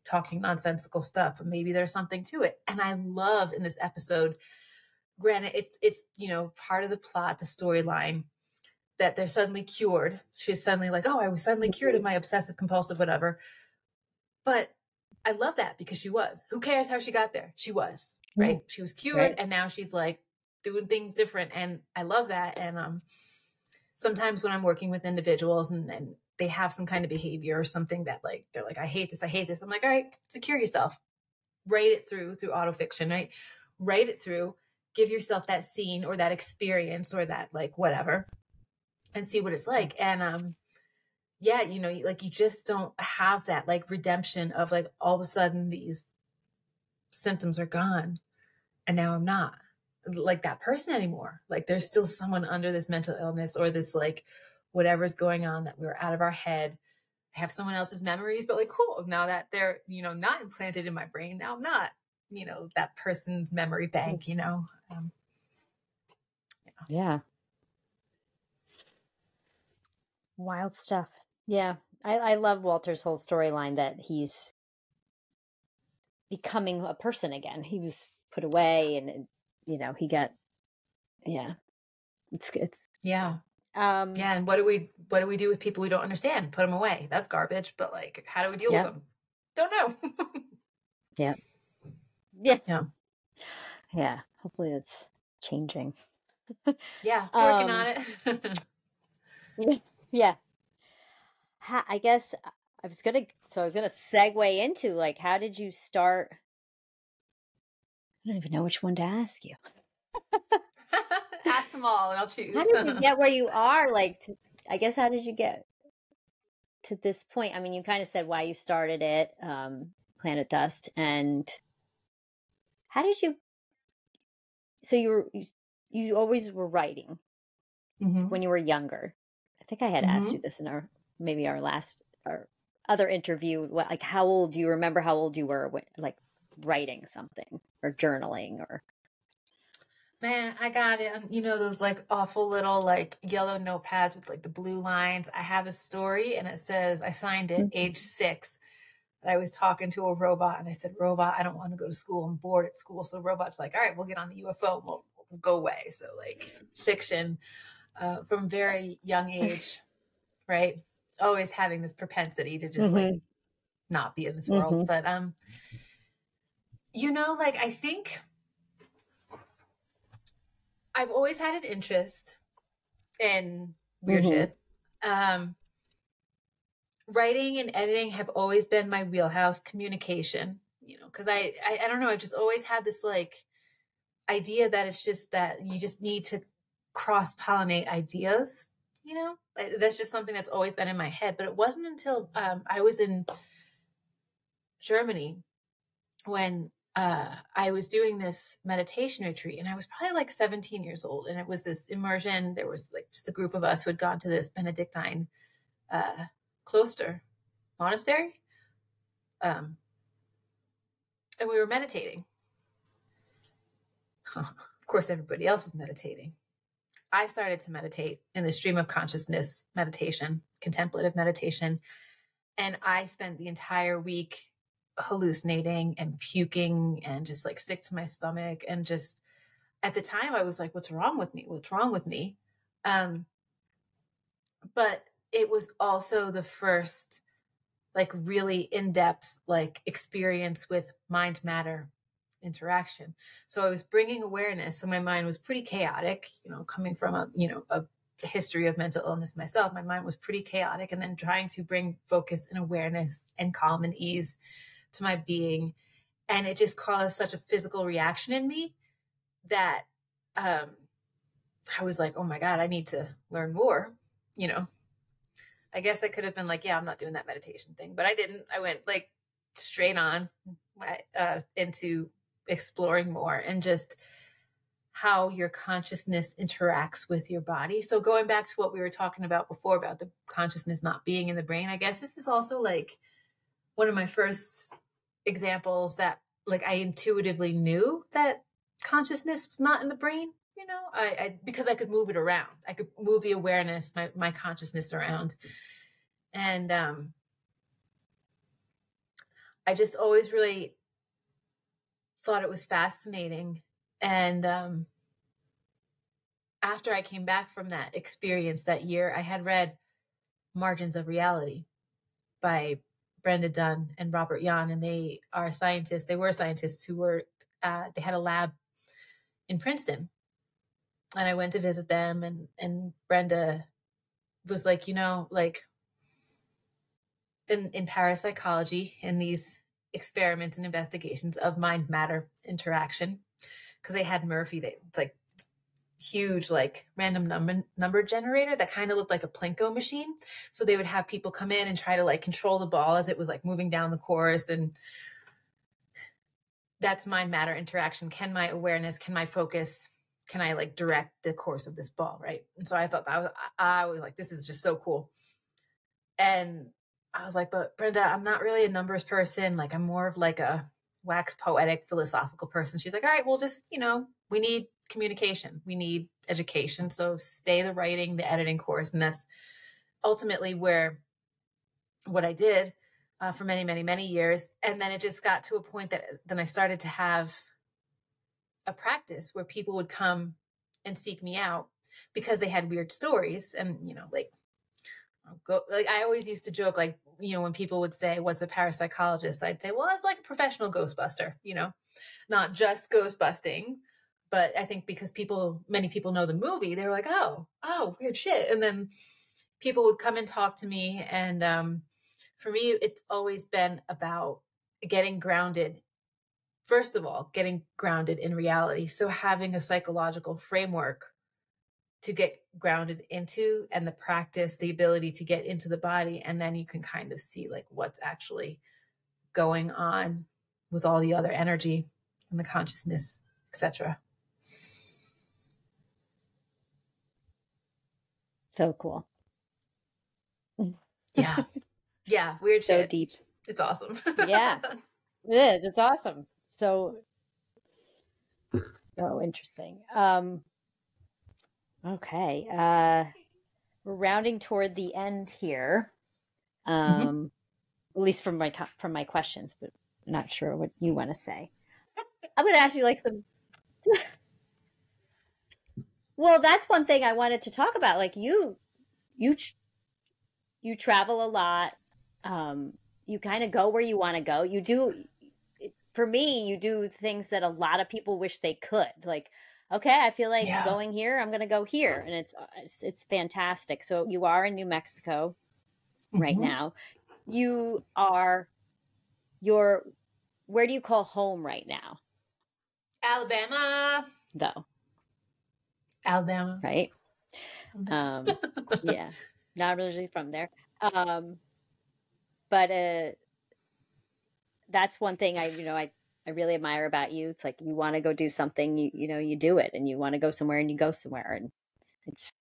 Speaker 2: talking nonsensical stuff. But maybe there's something to it. And I love in this episode, granted, it's, you know, part of the plot, the storyline, that they're suddenly cured. She's suddenly like, oh, I was suddenly cured of my obsessive compulsive, whatever. But I love that because she was. Who cares how she got there? She was, right? She was cured and now she's like, doing things different. And I love that. And sometimes when I'm working with individuals and they have some kind of behavior or something that like, they're like, I hate this. I'm like, all right, secure yourself, write it through autofiction, right? Write it through, give yourself that scene or that experience or that like, whatever, and see what it's like. And yeah, you know, like you just don't have that like redemption of like, all of a sudden these symptoms are gone and now I'm not like that person anymore. Like there's still someone under this mental illness or this like whatever's going on that we're out of our head. I have someone else's memories, but like cool, now that they're, you know, not implanted in my brain, now I'm not, you know, that person's memory bank, you know.
Speaker 1: Yeah. Wild stuff. Yeah. I love Walter's whole storyline that he's becoming a person again. He was put away and, you know, he got, yeah. It's
Speaker 2: yeah. And what do we do with people we don't understand? Put them away. That's garbage. But like, how do we deal with them? Don't know.
Speaker 1: Yeah. Yeah. Hopefully it's changing.
Speaker 2: Yeah, working on
Speaker 1: Um,
Speaker 2: it.
Speaker 1: yeah. Yeah. I guess I was gonna, so I was gonna segue into like, how did you start? I don't even know which one to ask you.
Speaker 2: Ask them all and I'll
Speaker 1: How
Speaker 2: choose.
Speaker 1: did you get where you are? Like, I guess, how did you get to this point? I mean, you kind of said why you started it, Planet Dust, and how did you? So you always were writing
Speaker 2: Hmm.
Speaker 1: when you were younger. I think I had asked you
Speaker 2: Hmm.
Speaker 1: this in our last our other interview. What, like, how old do you remember? How old you were when, like, writing something or journaling or?
Speaker 2: Man, I got it. You know, those like awful little like yellow notepads with like the blue lines. I have a story and it says, I signed it age 6. I was talking to a robot and I said, Robot, I don't want to go to school. I'm bored at school. So the robot's like, all right, we'll get on the UFO and we'll go away. So like fiction from very young age, right? Always having this propensity to just like
Speaker 1: Mm-hmm.
Speaker 2: not be in this world.
Speaker 1: Mm-hmm.
Speaker 2: But you know, like I think I've always had an interest in weird
Speaker 1: Mm-hmm.
Speaker 2: shit. Um, Writing and editing have always been my wheelhouse. Communication, you know, because I don't know, I've just always had this like idea that it's just that you just need to cross pollinate ideas. You know, that's just something that's always been in my head. But it wasn't until I was in Germany when I was doing this meditation retreat, and I was probably like 17 years old, and it was this immersion. There was like just a group of us who had gone to this Benedictine cloister monastery, um, and we were meditating. Of course, everybody else was meditating. I started to meditate in the stream of consciousness meditation, contemplative meditation, and I spent the entire week hallucinating and puking and just like sick to my stomach. And just at the time, I was like, what's wrong with me? What's wrong with me? Um, but it was also the first like really in-depth like experience with mind matter interaction. So I was bringing awareness. So my mind was pretty chaotic, you know, coming from a history of mental illness myself. My mind was pretty chaotic, and then trying to bring focus and awareness and calm and ease to my being. And it just caused such a physical reaction in me that I was like, oh my God, I need to learn more. You know, I guess I could have been like, yeah, I'm not doing that meditation thing, but I didn't. I went like straight on into exploring more and just how your consciousness interacts with your body. So going back to what we were talking about before about the consciousness not being in the brain, I guess this is also like one of my first examples that like I intuitively knew that consciousness was not in the brain. You know, I because I could move it around. I could move the awareness, my consciousness around. And I just always really thought it was fascinating. And after I came back from that experience that year, I had read Margins of Reality by Brenda Dunn and Robert Yan, and they are scientists. They were scientists who were they had a lab in Princeton, and I went to visit them. And Brenda was like, you know, like in parapsychology, in these experiments and investigations of mind matter interaction, because they had Murphy. It's like huge like random number generator that kind of looked like a Plinko machine. So they would have people come in and try to like control the ball as it was like moving down the course. And that's mind matter interaction. Can my awareness, can my focus, can I like direct the course of this ball, right? And so I thought that I was like, this is just so cool. And I was like, but Brenda, I'm not really a numbers person. Like I'm more of like a wax poetic philosophical person. She's like, all right, well, just, you know, we need communication, we need education, so stay the writing, the editing course. And that's ultimately where what I did for many years. And then it just got to a point that then I started to have a practice where people would come and seek me out because they had weird stories. And you know, like I always used to joke, like when people would say, what's a parapsychologist? I'd say, well, it's like a professional ghostbuster, not just ghost busting. But I think because many people know the movie, they were like, oh, weird shit. And then people would come and talk to me. And for me, it's always been about getting grounded. First of all, getting grounded in reality. So having a psychological framework to get grounded into, and the practice, the ability to get into the body. And then you can kind of see like what's actually going on with all the other energy and the consciousness, etc.
Speaker 1: So cool.
Speaker 2: Yeah. Yeah. Weird
Speaker 1: So
Speaker 2: shit.
Speaker 1: deep.
Speaker 2: It's awesome.
Speaker 1: Yeah, it is. It's awesome. So interesting. Okay. We're rounding toward the end here. At least from my questions, but I'm not sure what you want to say. I'm going to ask you like some. Well, that's one thing I wanted to talk about. Like you travel a lot. You kind of go where you want to go. You do, for me, you do things that a lot of people wish they could. Like, okay, I feel like going here. I'm going to go here, and it's fantastic. So you are in New Mexico right now. You are where do you call home right now?
Speaker 2: Alabama.
Speaker 1: Though.
Speaker 2: Alabama.
Speaker 1: Right. Yeah. Not originally from there. But that's one thing I really admire about you. It's like you want to go do something, you do it, and you want to go somewhere and you go somewhere, and it's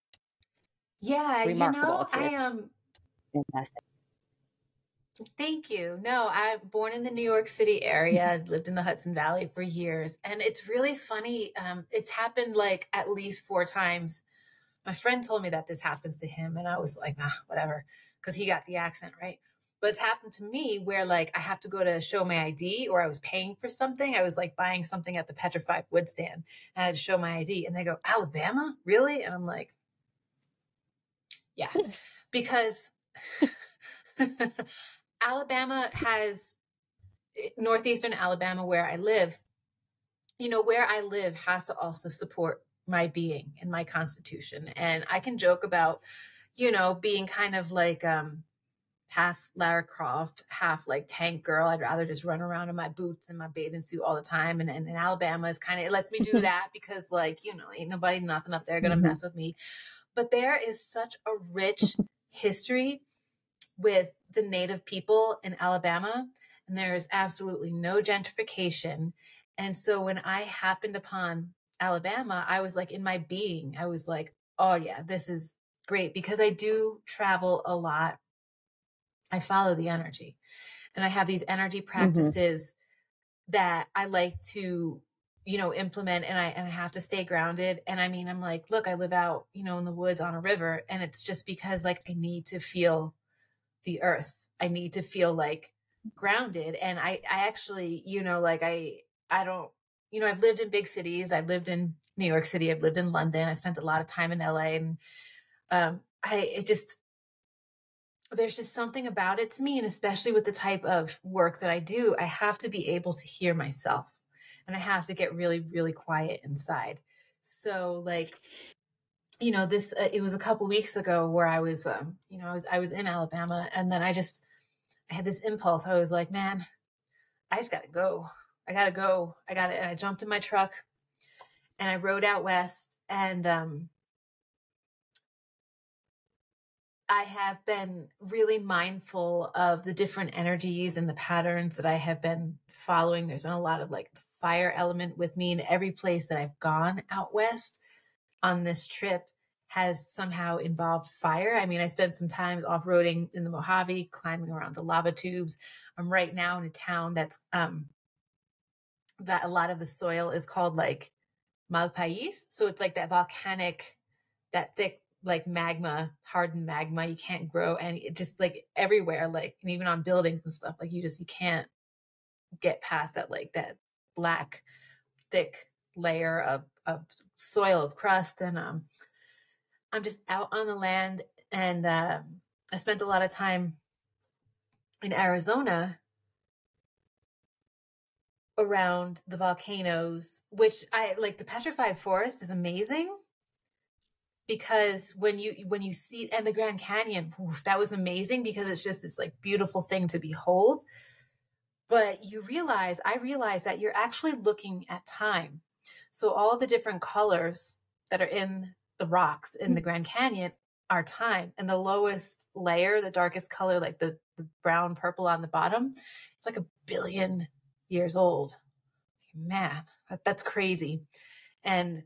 Speaker 1: remarkable.
Speaker 2: I am
Speaker 1: fantastic.
Speaker 2: Thank you. No, I'm born in the New York City area, lived in the Hudson Valley for years. And it's really funny. It's happened like at least 4 times. My friend told me that this happens to him. And I was like, nah, whatever. Because he got the accent, right? But it's happened to me where like I have to go to show my ID, or I was paying for something. I was like buying something at the petrified wood stand. And I had to show my ID. And they go, Alabama? Really? And I'm like, yeah. Because Alabama has northeastern Alabama, where I live, where I live has to also support my being and my constitution. And I can joke about, being kind of like half Lara Croft, half like tank girl. I'd rather just run around in my boots and my bathing suit all the time. And in Alabama is kind of, it lets me do that because like, ain't nobody, nothing up there going to mess with me. But there is such a rich history with the native people in Alabama, and there is absolutely no gentrification. And so when I happened upon Alabama, I was like in my being, I was like, oh yeah, this is great, because I do travel a lot. I follow the energy, and I have these energy practices that I like to, implement, and I have to stay grounded. And I mean, I'm like, look, I live out, in the woods on a river, and it's just because like I need to feel the earth. I need to feel like grounded. And I actually, like I don't, I've lived in big cities. I've lived in New York City. I've lived in London. I spent a lot of time in LA, and there's just something about it to me. And especially with the type of work that I do, I have to be able to hear myself, and I have to get really, really quiet inside. So like, this, it was a couple weeks ago where I was, I was in Alabama, and then I had this impulse. I was like, man, I just got to go. I got to go. And I jumped in my truck and I rode out west, and, I have been really mindful of the different energies and the patterns that I have been following. There's been a lot of like the fire element with me in every place that I've gone out west on this trip has somehow involved fire. I mean, I spent some time off-roading in the Mojave, climbing around the lava tubes. I'm right now in a town that's, that a lot of the soil is called like Malpais. So it's like that volcanic, that thick, like magma, hardened magma. You can't grow any, it just like everywhere, like, and even on buildings and stuff, like you can't get past that, like that black, thick layer of soil, of crust. And I'm just out on the land, and I spent a lot of time in Arizona around the volcanoes, which I like. The petrified forest is amazing because when you see, and the Grand Canyon, oof, that was amazing because it's just this like beautiful thing to behold. But I realize that you're actually looking at time. So all the different colors that are in the rocks in the Grand Canyon are time. And the lowest layer, the darkest color, like the brown purple on the bottom, it's like 1 billion years old. Man, that's crazy. And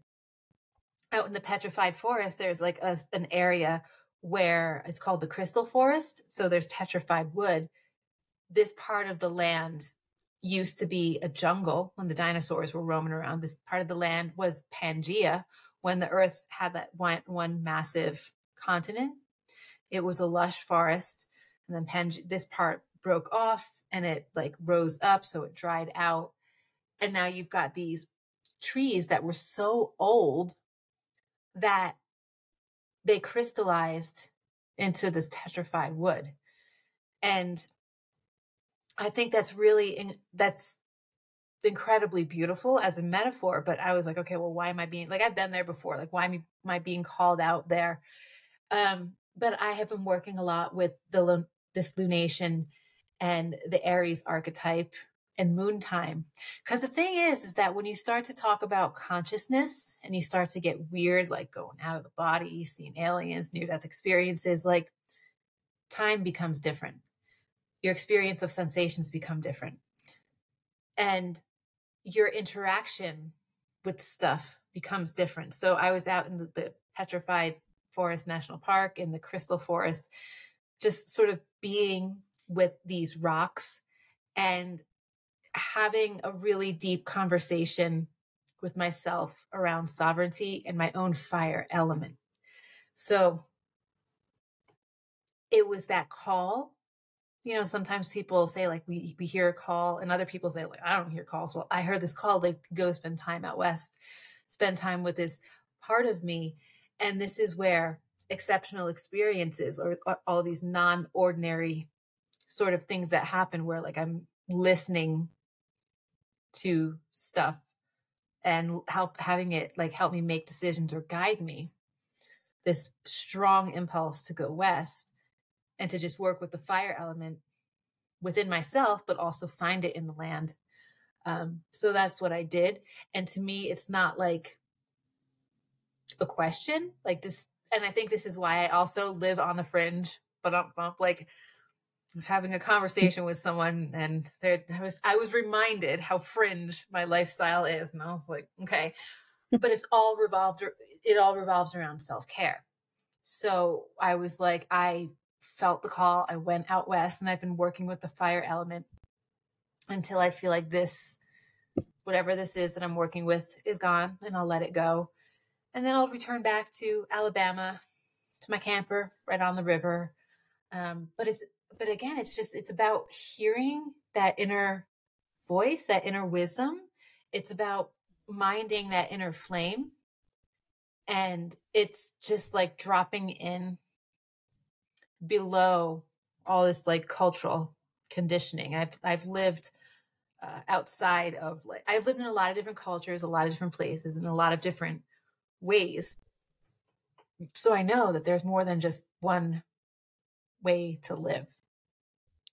Speaker 2: out in the petrified forest, there's like an area where it's called the crystal forest. So there's petrified wood. This part of the land used to be a jungle when the dinosaurs were roaming around. This part of the land was Pangea when the earth had that one massive continent. It was a lush forest. And then this part broke off and it like rose up. So it dried out. And now you've got these trees that were so old that they crystallized into this petrified wood. And I think that's incredibly beautiful as a metaphor. But I was like, okay, well, why am I being like, I've been there before. Like, why am I being called out there? But I have been working a lot with this lunation and the Aries archetype and moon time. Because the thing is that when you start to talk about consciousness and you start to get weird, like going out of the body, seeing aliens, near-death experiences, like time becomes different. Your experience of sensations become different. And your interaction with stuff becomes different. So I was out in the Petrified Forest National Park in the Crystal Forest, just sort of being with these rocks and having a really deep conversation with myself around sovereignty and my own fire element. So it was that call. You know, sometimes people say like we hear a call, and other people say like I don't hear calls. Well, I heard this call to go spend time out west, spend time with this part of me, and this is where exceptional experiences or all of these non-ordinary sort of things that happen, where like I'm listening to stuff and having it like help me make decisions or guide me. This strong impulse to go west and to just work with the fire element within myself, but also find it in the land. So that's what I did. And to me, it's not like a question like this. And I think this is why I also live on the fringe, but like I was having a conversation with someone and I was reminded how fringe my lifestyle is. And I was like, okay, but it all revolves around self-care. So I was like, I felt the call. I went out west and I've been working with the fire element until I feel like whatever this is that I'm working with is gone, and I'll let it go. And then I'll return back to Alabama, to my camper right on the river. But again, it's about hearing that inner voice, that inner wisdom. It's about minding that inner flame. And it's just like dropping in below all this like cultural conditioning. I've lived outside of I've lived in a lot of different cultures, a lot of different places, in a lot of different ways. So I know that there's more than just one way to live.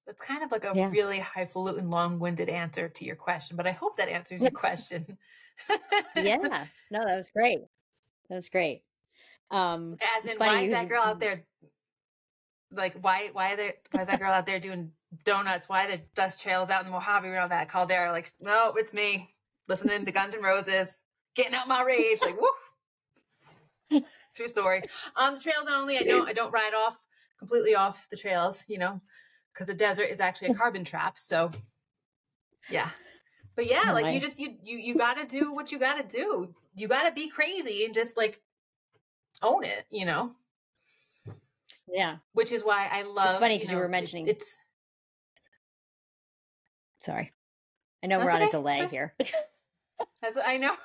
Speaker 2: That's kind of like a really highfalutin, long-winded answer to your question, but I hope that answers your question.
Speaker 1: Yeah, no, that was great. That was great.
Speaker 2: As in, why is that girl out there? Like, why is that girl out there doing donuts? Why are the dust trails out in the Mojave around that caldera? Like, no, it's me listening to Guns N' Roses, getting out my rage. Like, woof. True story. On the trails only. I don't ride completely off the trails, because the desert is actually a carbon trap. So, yeah. But yeah, like you got to do what you got to do. You got to be crazy and just like own it,
Speaker 1: Yeah.
Speaker 2: Which is why I love.
Speaker 1: It's funny because you were mentioning. Sorry, I know we're on a delay here.
Speaker 2: I know.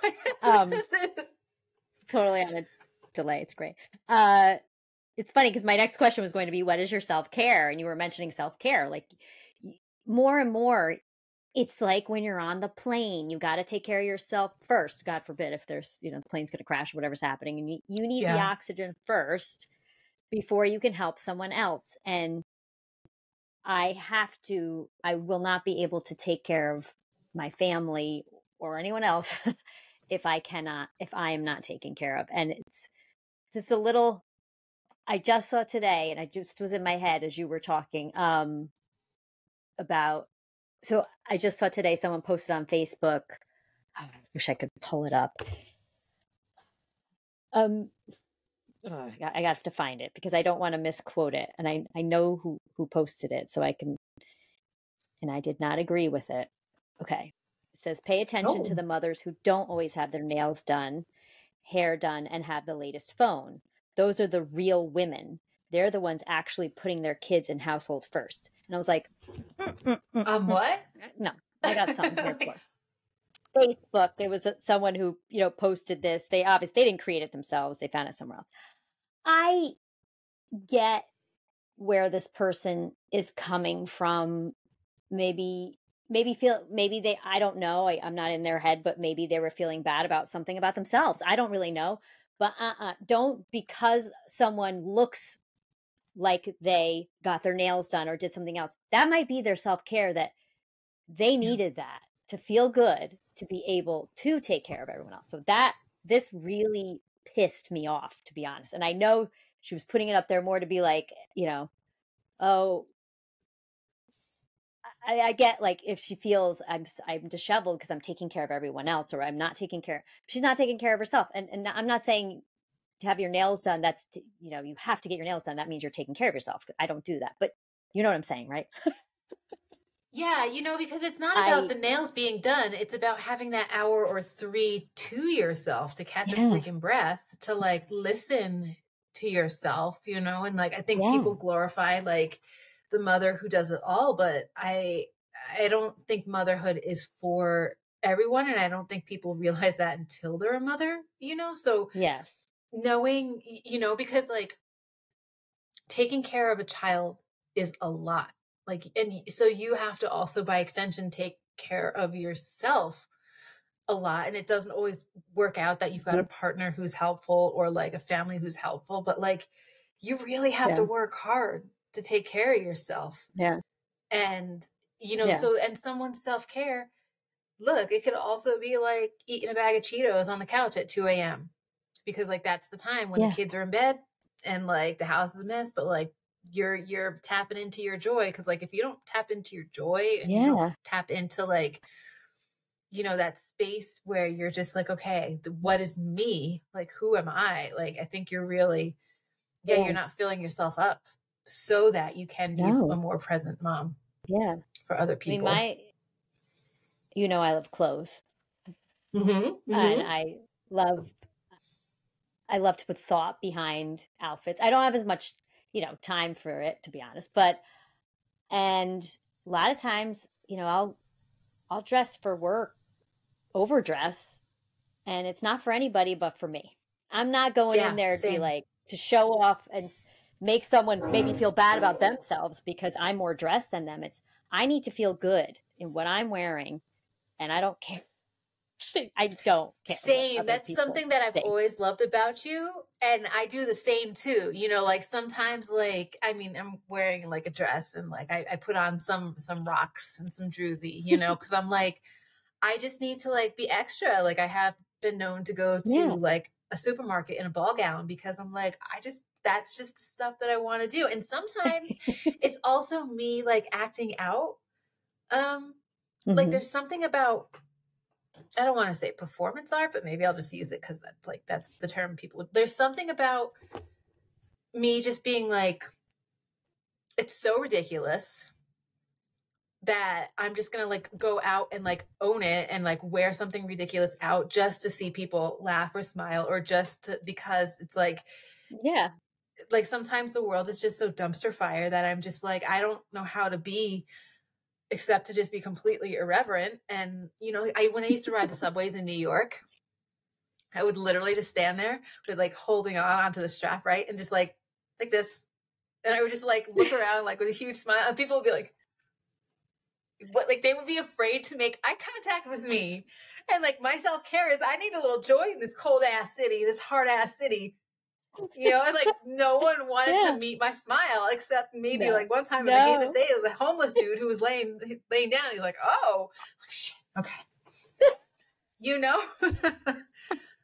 Speaker 1: Totally on a delay. It's great. It's funny because my next question was going to be, what is your self-care? And you were mentioning self-care. Like more and more, it's like when you're on the plane, you got to take care of yourself first. God forbid if there's, the plane's going to crash or whatever's happening, and you need the
Speaker 2: Yeah.
Speaker 1: oxygen first before you can help someone else. And I will not be able to take care of my family or anyone else if I am not taken care of. And it's just a little, I just saw today, and I just was in my head as you were talking, about, so I just saw today someone posted on Facebook. I wish I could pull it up. I have to find it because I don't want to misquote it. And I know who posted it, so I can, and I did not agree with it. Okay. It says, pay attention to the mothers who don't always have their nails done, hair done, and have the latest phone. Those are the real women. They're the ones actually putting their kids in household first. And I was like,
Speaker 2: What?
Speaker 1: No, I got something here for Facebook. There was someone who, posted this. They didn't create it themselves. They found it somewhere else. I get where this person is coming from. Maybe I don't know. I'm not in their head, but maybe they were feeling bad about something about themselves. I don't really know. But don't, because someone looks like they got their nails done or did something else, that might be their self-care, that they needed that to feel good, to be able to take care of everyone else. So this really pissed me off, to be honest. And I know she was putting it up there more to be like, oh, I get, like, if she feels I'm disheveled because I'm taking care of everyone else, or I'm not taking care. She's not taking care of herself. And I'm not saying to have your nails done, that's, you have to get your nails done. That means you're taking care of yourself. I don't do that. But you know what I'm saying, right?
Speaker 2: Yeah, because it's not about the nails being done. It's about having that hour or 3 to yourself to catch a freaking breath, to like listen to yourself, and like I think people glorify like the mother who does it all, but I don't think motherhood is for everyone, and I don't think people realize that until they're a mother, So
Speaker 1: yes,
Speaker 2: knowing, because like taking care of a child is a lot. Like, and so you have to also, by extension, take care of yourself a lot. And it doesn't always work out that you've got a partner who's helpful or like a family who's helpful, but like you really have to work hard to take care of yourself.
Speaker 1: Yeah.
Speaker 2: And, so, and someone's self-care, look, it could also be like eating a bag of Cheetos on the couch at 2 a.m. because like that's the time when the kids are in bed and like the house is a mess, but like you're tapping into your joy. Cause like if you don't tap into your joy and you don't tap into like, that space where you're just like, okay, what is me? Like, who am I? Like, I think you're really, you're not filling yourself up so that you can be a more present mom.
Speaker 1: Yeah.
Speaker 2: For other people.
Speaker 1: I mean, I love clothes. And I love to put thought behind outfits. I don't have as much, time for it, to be honest. And a lot of times, I'll dress for work, overdress, and it's not for anybody but for me. I'm not going in there to be like, to show off and make someone maybe feel bad about themselves because I'm more dressed than them. I need to feel good in what I'm wearing, and I don't care. I don't care.
Speaker 2: Same. That's something that I've always loved about you. And I do the same too. Like sometimes like, I mean, I'm wearing like a dress and like I put on some rocks and some druzy, cause I'm like, I just need to like be extra. Like I have been known to go to like a supermarket in a ball gown because I'm like, that's just the stuff that I want to do. And sometimes it's also me like acting out. Like there's something about, I don't want to say performance art, but maybe I'll just use it because that's the term people. There's something about me just being like, it's so ridiculous that I'm just gonna like go out and like own it and like wear something ridiculous out just to see people laugh or smile, or because it's like, like sometimes the world is just so dumpster fire that I'm just like, I don't know how to be except to just be completely irreverent. And, when I used to ride the subways in New York, I would literally just stand there with like holding onto the strap, right? And just like this. And I would just like look around like with a huge smile, and people would be like, But like, they would be afraid to make eye contact with me. And like, my self-care is, I need a little joy in this cold ass city, this hard ass city. You know, and like, no one wanted to meet my smile except maybe like one time, and I hate to say it, the homeless dude who was laying down. He's like, oh shit, okay. You know,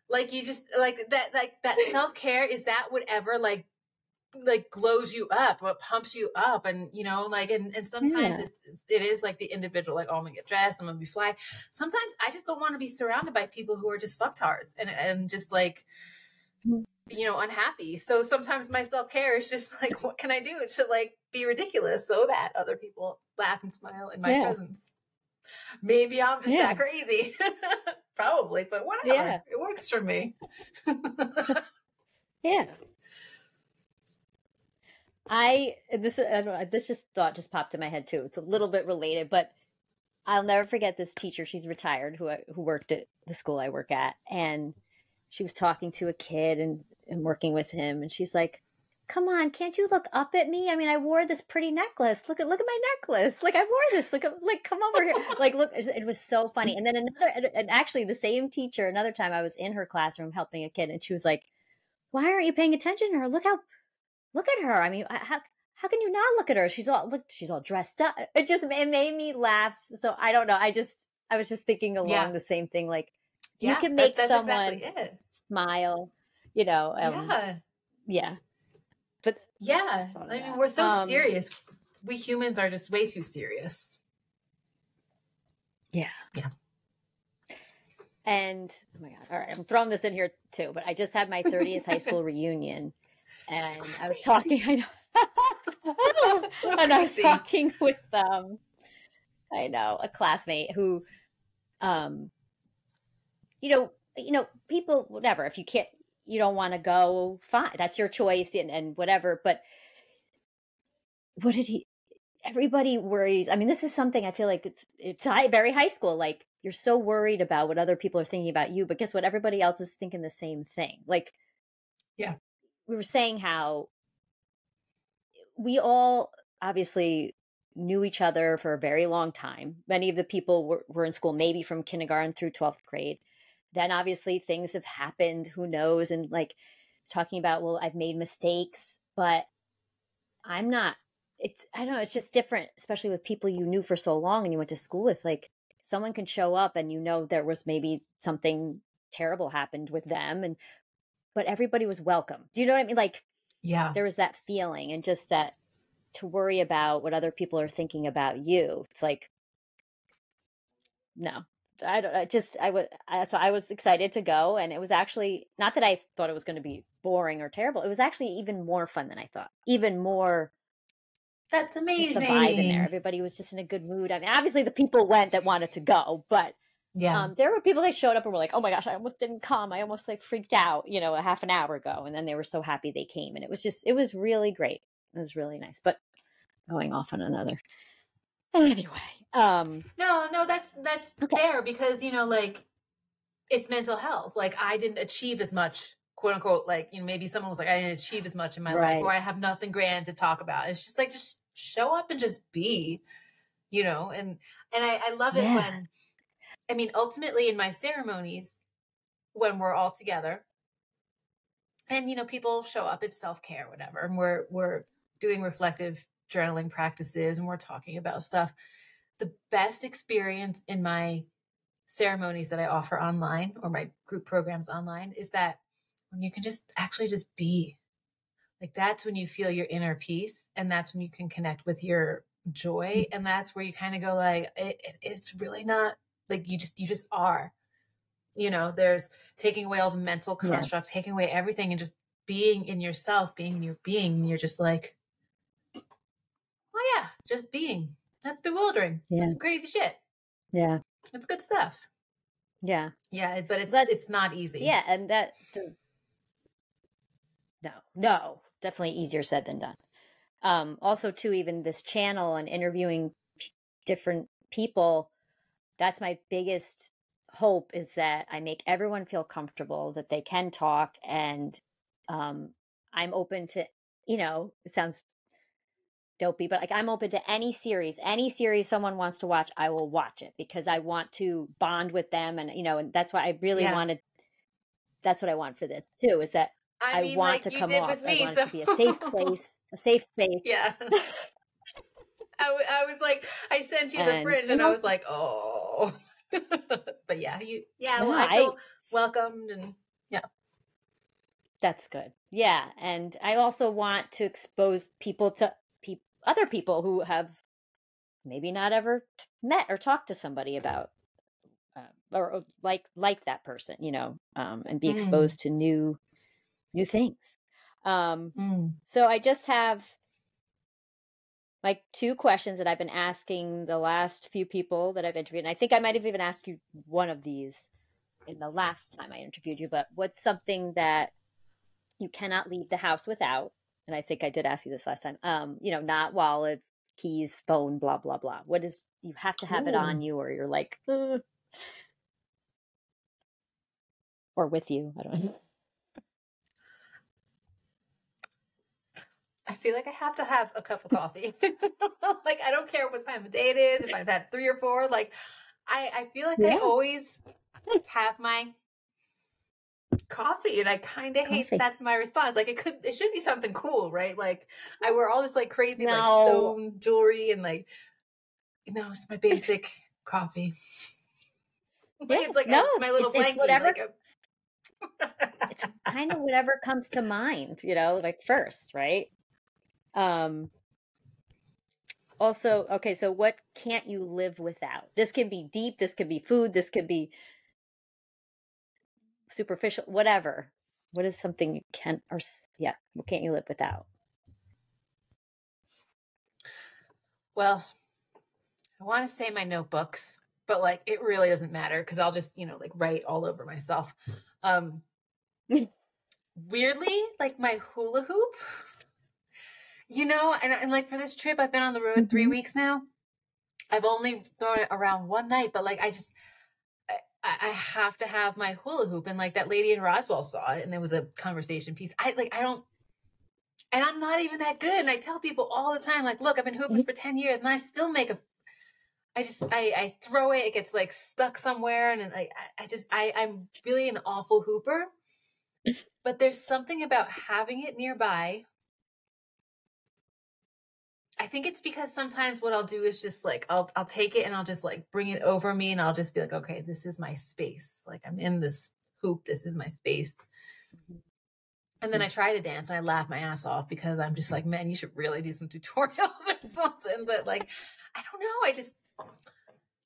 Speaker 2: like, you just like that self-care, is that whatever like glows you up, what pumps you up, and you know, like, and sometimes it is like the individual, like, oh, I'm gonna get dressed, I'm gonna be fly. Sometimes I just don't want to be surrounded by people who are just fucktards and just like, you know, unhappy. So sometimes my self-care is just like, what can I do to like be ridiculous so that other people laugh and smile in my presence? Maybe I'm just that crazy. Probably, but whatever. It works for me.
Speaker 1: This thought just popped in my head too. It's a little bit related, but I'll never forget this teacher. She's retired, who worked at the school I work at, and she was talking to a kid and working with him, and she's like, "Come on, can't you look up at me? I mean, I wore this pretty necklace. Look at my necklace. Like, I wore this. Like, come over here. Like, look." It was so funny. And then actually the same teacher, another time I was in her classroom helping a kid, and she was like, "Why aren't you paying attention to her? Look at her. I mean, how can you not look at her? She's all dressed up." It made me laugh. So I don't know. I was just thinking along the same thing. Like, you can make someone exactly smile, you know. But
Speaker 2: I mean, we're so serious. We humans are just way too serious.
Speaker 1: Yeah. And oh my God. All right. I'm throwing this in here too, but I just had my 30th high school reunion, and I was talking, I know, so and I was talking with, I know, a classmate who, you know, people, whatever, if you don't want to go, fine, that's your choice and whatever. But what did everybody worries. I mean, this is something I feel like it's very high school. Like, you're so worried about what other people are thinking about you, but guess what? Everybody else is thinking the same thing. Like, we were saying how we all obviously knew each other for a very long time. Many of the people were in school, maybe from kindergarten through 12th grade. Then obviously things have happened, who knows? And like, talking about, well, I've made mistakes, but I'm not, I don't know, it's just different, especially with people you knew for so long and you went to school with. Like, someone can show up and you know there was maybe something terrible happened with them, but everybody was welcome. Do you know what I mean? Like, there was that feeling, and just that, to worry about what other people are thinking about you. It's like, no, so I was excited to go. And it was actually not that I thought it was going to be boring or terrible. It was actually even more fun than I thought. Even more.
Speaker 2: That's amazing.
Speaker 1: Just the vibe in there. Everybody was just in a good mood. I mean, obviously the people went that wanted to go, but there were people that showed up and were like, "Oh my gosh, I almost didn't come. I almost like freaked out, you know, a half an hour ago." And then they were so happy they came, and it was really great. It was really nice. But going off on another. Anyway,
Speaker 2: no, that's fair, because, you know, like, it's mental health. Like, I didn't achieve as much, quote unquote, like, you know, maybe someone was like, I didn't achieve as much in my life, or I have nothing grand to talk about. It's just like, just show up and just be, you know, and I love it when, I mean, ultimately in my ceremonies, when we're all together and, you know, people show up, it's self-care, whatever, and we're doing reflective journaling practices and we're talking about stuff. The best experience in my ceremonies that I offer online, or my group programs online, is that when you can just actually just be. Like, that's when you feel your inner peace, and that's when you can connect with your joy, and that's where you kind of go like, it's really not like, you just are, you know. There's taking away all the mental constructs, taking away everything, and just being in yourself, being in your being, and you're just like, oh yeah, just being. That's bewildering. That's some crazy shit. It's good stuff. But it's not easy.
Speaker 1: And that no, definitely easier said than done. Also too, even this channel and interviewing different people, that's my biggest hope, is that I make everyone feel comfortable, that they can talk, and I'm open to, you know, it sounds dopey, but like I'm open to any series someone wants to watch, I will watch it because I want to bond with them. And, you know, and that's why I really that's what I want for this too, is that I
Speaker 2: mean,
Speaker 1: want
Speaker 2: like
Speaker 1: to
Speaker 2: you
Speaker 1: come
Speaker 2: did
Speaker 1: off.
Speaker 2: with me,
Speaker 1: I want
Speaker 2: so
Speaker 1: it to be a safe place, a safe space.
Speaker 2: yeah. I was like, I sent you the
Speaker 1: And,
Speaker 2: Fringe,
Speaker 1: you
Speaker 2: and I
Speaker 1: know,
Speaker 2: was like, oh. But yeah,
Speaker 1: yeah,
Speaker 2: well, I feel welcomed, and yeah.
Speaker 1: That's good. Yeah. And I also want to expose people to other people who have maybe not ever met or talked to somebody about or like that person, you know, and be exposed to new things. So I just have like 2 questions that I've been asking the last few people that I've interviewed. And I think I might have even asked you one of these in the last time I interviewed you, but what's something that you cannot leave the house without? And I think I did ask you this last time. You know, not wallet, keys, phone, blah, blah, blah. What is, you have to have it on you, or you're like, or with you. I don't know.
Speaker 2: I feel like I have to have a cup of coffee. Like, I don't care what time of day it is, if I've had 3 or 4, like, I feel like I always have my coffee, and I kind of hate that's my response. Like, it should be something cool, right? Like, I wear all this like crazy like stone jewelry, and like, it's my basic coffee. Like, it's like it's my little blankie.
Speaker 1: Whatever. It's kind of whatever comes to mind, you know, like first, right? Also, okay, so what can't you live without? This can be deep, this could be food, this could be superficial, whatever. What is something you can't, or what can't you live without?
Speaker 2: Well, I want to say my notebooks, but like it really doesn't matter because I'll just, like write all over myself. Weirdly, like my hula hoop, and like for this trip, I've been on the road 3 weeks now. I've only thrown it around one night, but like I have to have my hula hoop, and like that lady in Roswell saw it, and it was a conversation piece. I don't, and I'm not even that good. And I tell people all the time, like, look, I've been hooping for 10 years, and I still make I throw it, it gets like stuck somewhere, and I'm really an awful hooper. But there's something about having it nearby. I think it's because sometimes what I'll do is just like, I'll take it and I'll just like bring it over me, and I'll just be like, okay, this is my space. Like, I'm in this hoop. This is my space. And then I try to dance and I laugh my ass off because I'm just like, man, you should really do some tutorials or something. But like, I don't know.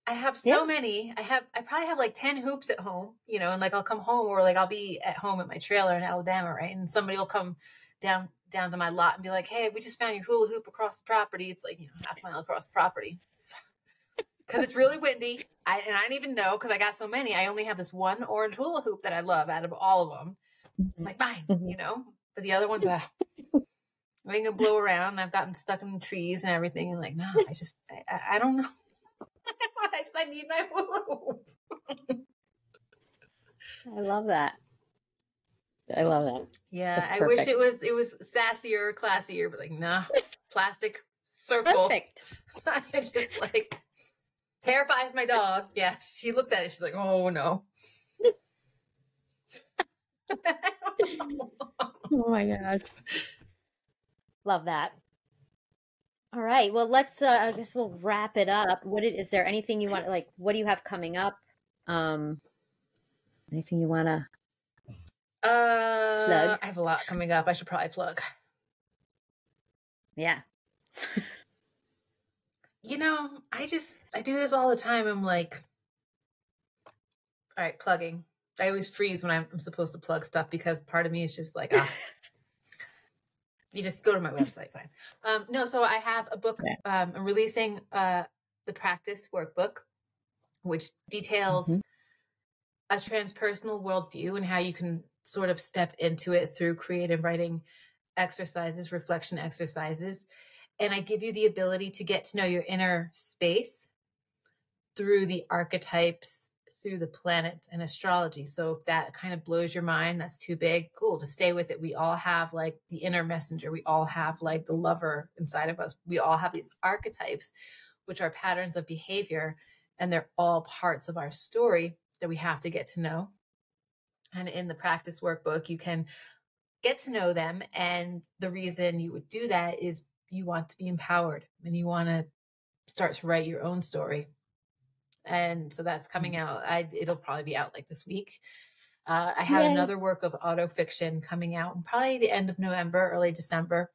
Speaker 2: I have so many. I probably have like 10 hoops at home, and like I'll come home, or like I'll be at home at my trailer in Alabama, right? And somebody will come down to my lot and be like, hey, we just found your hula hoop across the property. It's like, half a mile across the property. Because it's really windy. I didn't even know, because I got so many. I only have this one orange hula hoop that I love out of all of them. Like mine, But the other ones, I ain't gonna blow around. I've gotten stuck in trees and everything. And like, no, I don't know. I need my hula hoop.
Speaker 1: I love that.
Speaker 2: Yeah, I wish it was sassier, classier, but like, nah, plastic circle.
Speaker 1: Perfect.
Speaker 2: I just like terrifies my dog. Yeah, she looks at it. She's like, oh no.
Speaker 1: Oh my God. Love that. All right. Well, let's, I guess we'll wrap it up. Is there anything you want, like, what do you have coming up? Anything you want to plug?
Speaker 2: I have a lot coming up. I should probably plug.
Speaker 1: Yeah.
Speaker 2: I do this all the time. I'm like, all right, plugging. I always freeze when I'm supposed to plug stuff, because part of me is just like, you just go to my website, fine. No, so I have a book. I'm releasing the Practice Workbook, which details a transpersonal worldview and how you can sort of step into it through creative writing exercises, reflection exercises. And I give you the ability to get to know your inner space through the archetypes, through the planets and astrology. So if that kind of blows your mind, that's too big, cool, just stay with it. We all have like the inner messenger. We all have like the lover inside of us. We all have these archetypes, which are patterns of behavior, and they're all parts of our story that we have to get to know. And in the practice workbook, you can get to know them. And the reason you would do that is you want to be empowered and you want to start to write your own story. And so that's coming out. It'll probably be out like this week. I have another work of autofiction coming out in probably the end of November, early December.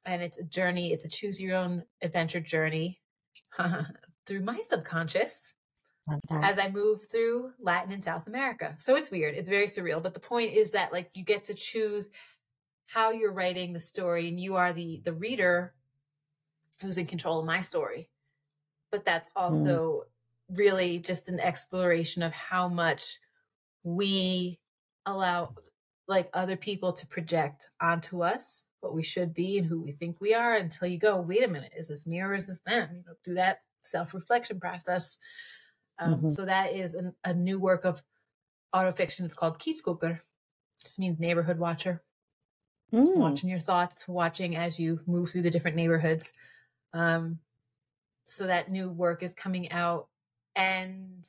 Speaker 2: And it's a journey. It's a choose your own adventure journey through my subconscious as I move through Latin and South America. So it's weird. It's very surreal. But the point is that like you get to choose how you're writing the story, and you are the reader who's in control of my story. But that's also really just an exploration of how much we allow like other people to project onto us what we should be and who we think we are, until you go, wait a minute, is this me or is this them? You know, through that self-reflection process. So that is a new work of autofiction. It's called Kieskooker. Just means neighborhood watcher. Watching your thoughts, watching as you move through the different neighborhoods. So that new work is coming out, and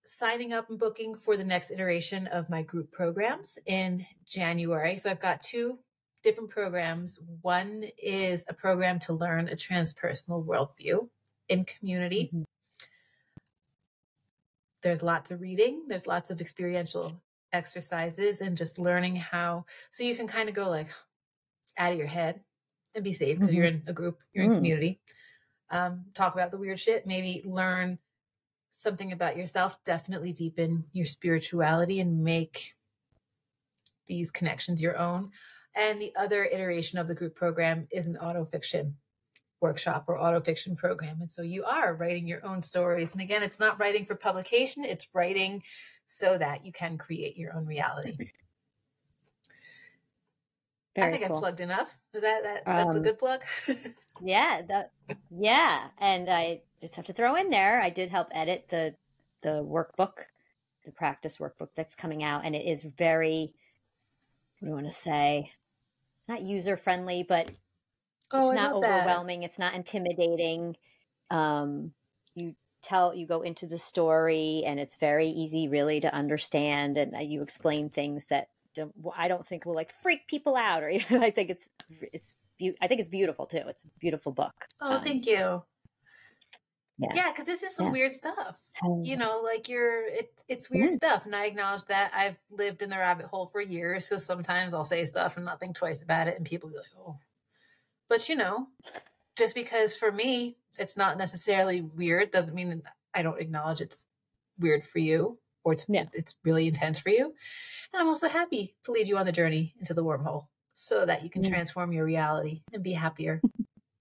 Speaker 2: signing up and booking for the next iteration of my group programs in January. So I've got 2 different programs. One is a program to learn a transpersonal worldview in community. There's lots of reading, there's lots of experiential exercises, and just learning how, so you can kind of go like out of your head and be safe because you're in a group, you're in community. Talk about the weird shit, maybe learn something about yourself, definitely deepen your spirituality and make these connections your own. And the other iteration of the group program is an autofiction workshop or autofiction program. And so you are writing your own stories. And again, it's not writing for publication, it's writing so that you can create your own reality. I think I've plugged enough. Is that's a good plug?
Speaker 1: Yeah. And I just have to throw in there, I did help edit the workbook, the practice workbook that's coming out. And it is very, what do I want to say? Not user friendly, but it's not overwhelming. It's not intimidating. You go into the story, and it's very easy really to understand. And you explain things that I don't think will like freak people out, or I think it's beautiful too. It's a beautiful book.
Speaker 2: Oh, thank you. Yeah, because this is some weird stuff. You know, like it's weird stuff, and I acknowledge that. I've lived in the rabbit hole for years, so sometimes I'll say stuff and not think twice about it, and people be like, "Oh," but you know, just because for me it's not necessarily weird doesn't mean I don't acknowledge it's weird for you, or it's really intense for you. And I'm also happy to lead you on the journey into the wormhole so that you can transform your reality and be happier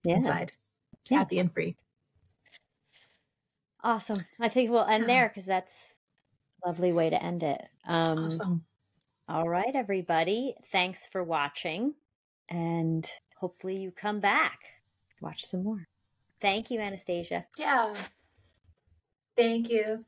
Speaker 2: inside, happy and free.
Speaker 1: Awesome. I think we'll end there because that's a lovely way to end it.
Speaker 2: Awesome.
Speaker 1: All right, everybody. Thanks for watching, and hopefully you come back, watch some more. Thank you, Anastasia.
Speaker 2: Yeah. Thank you.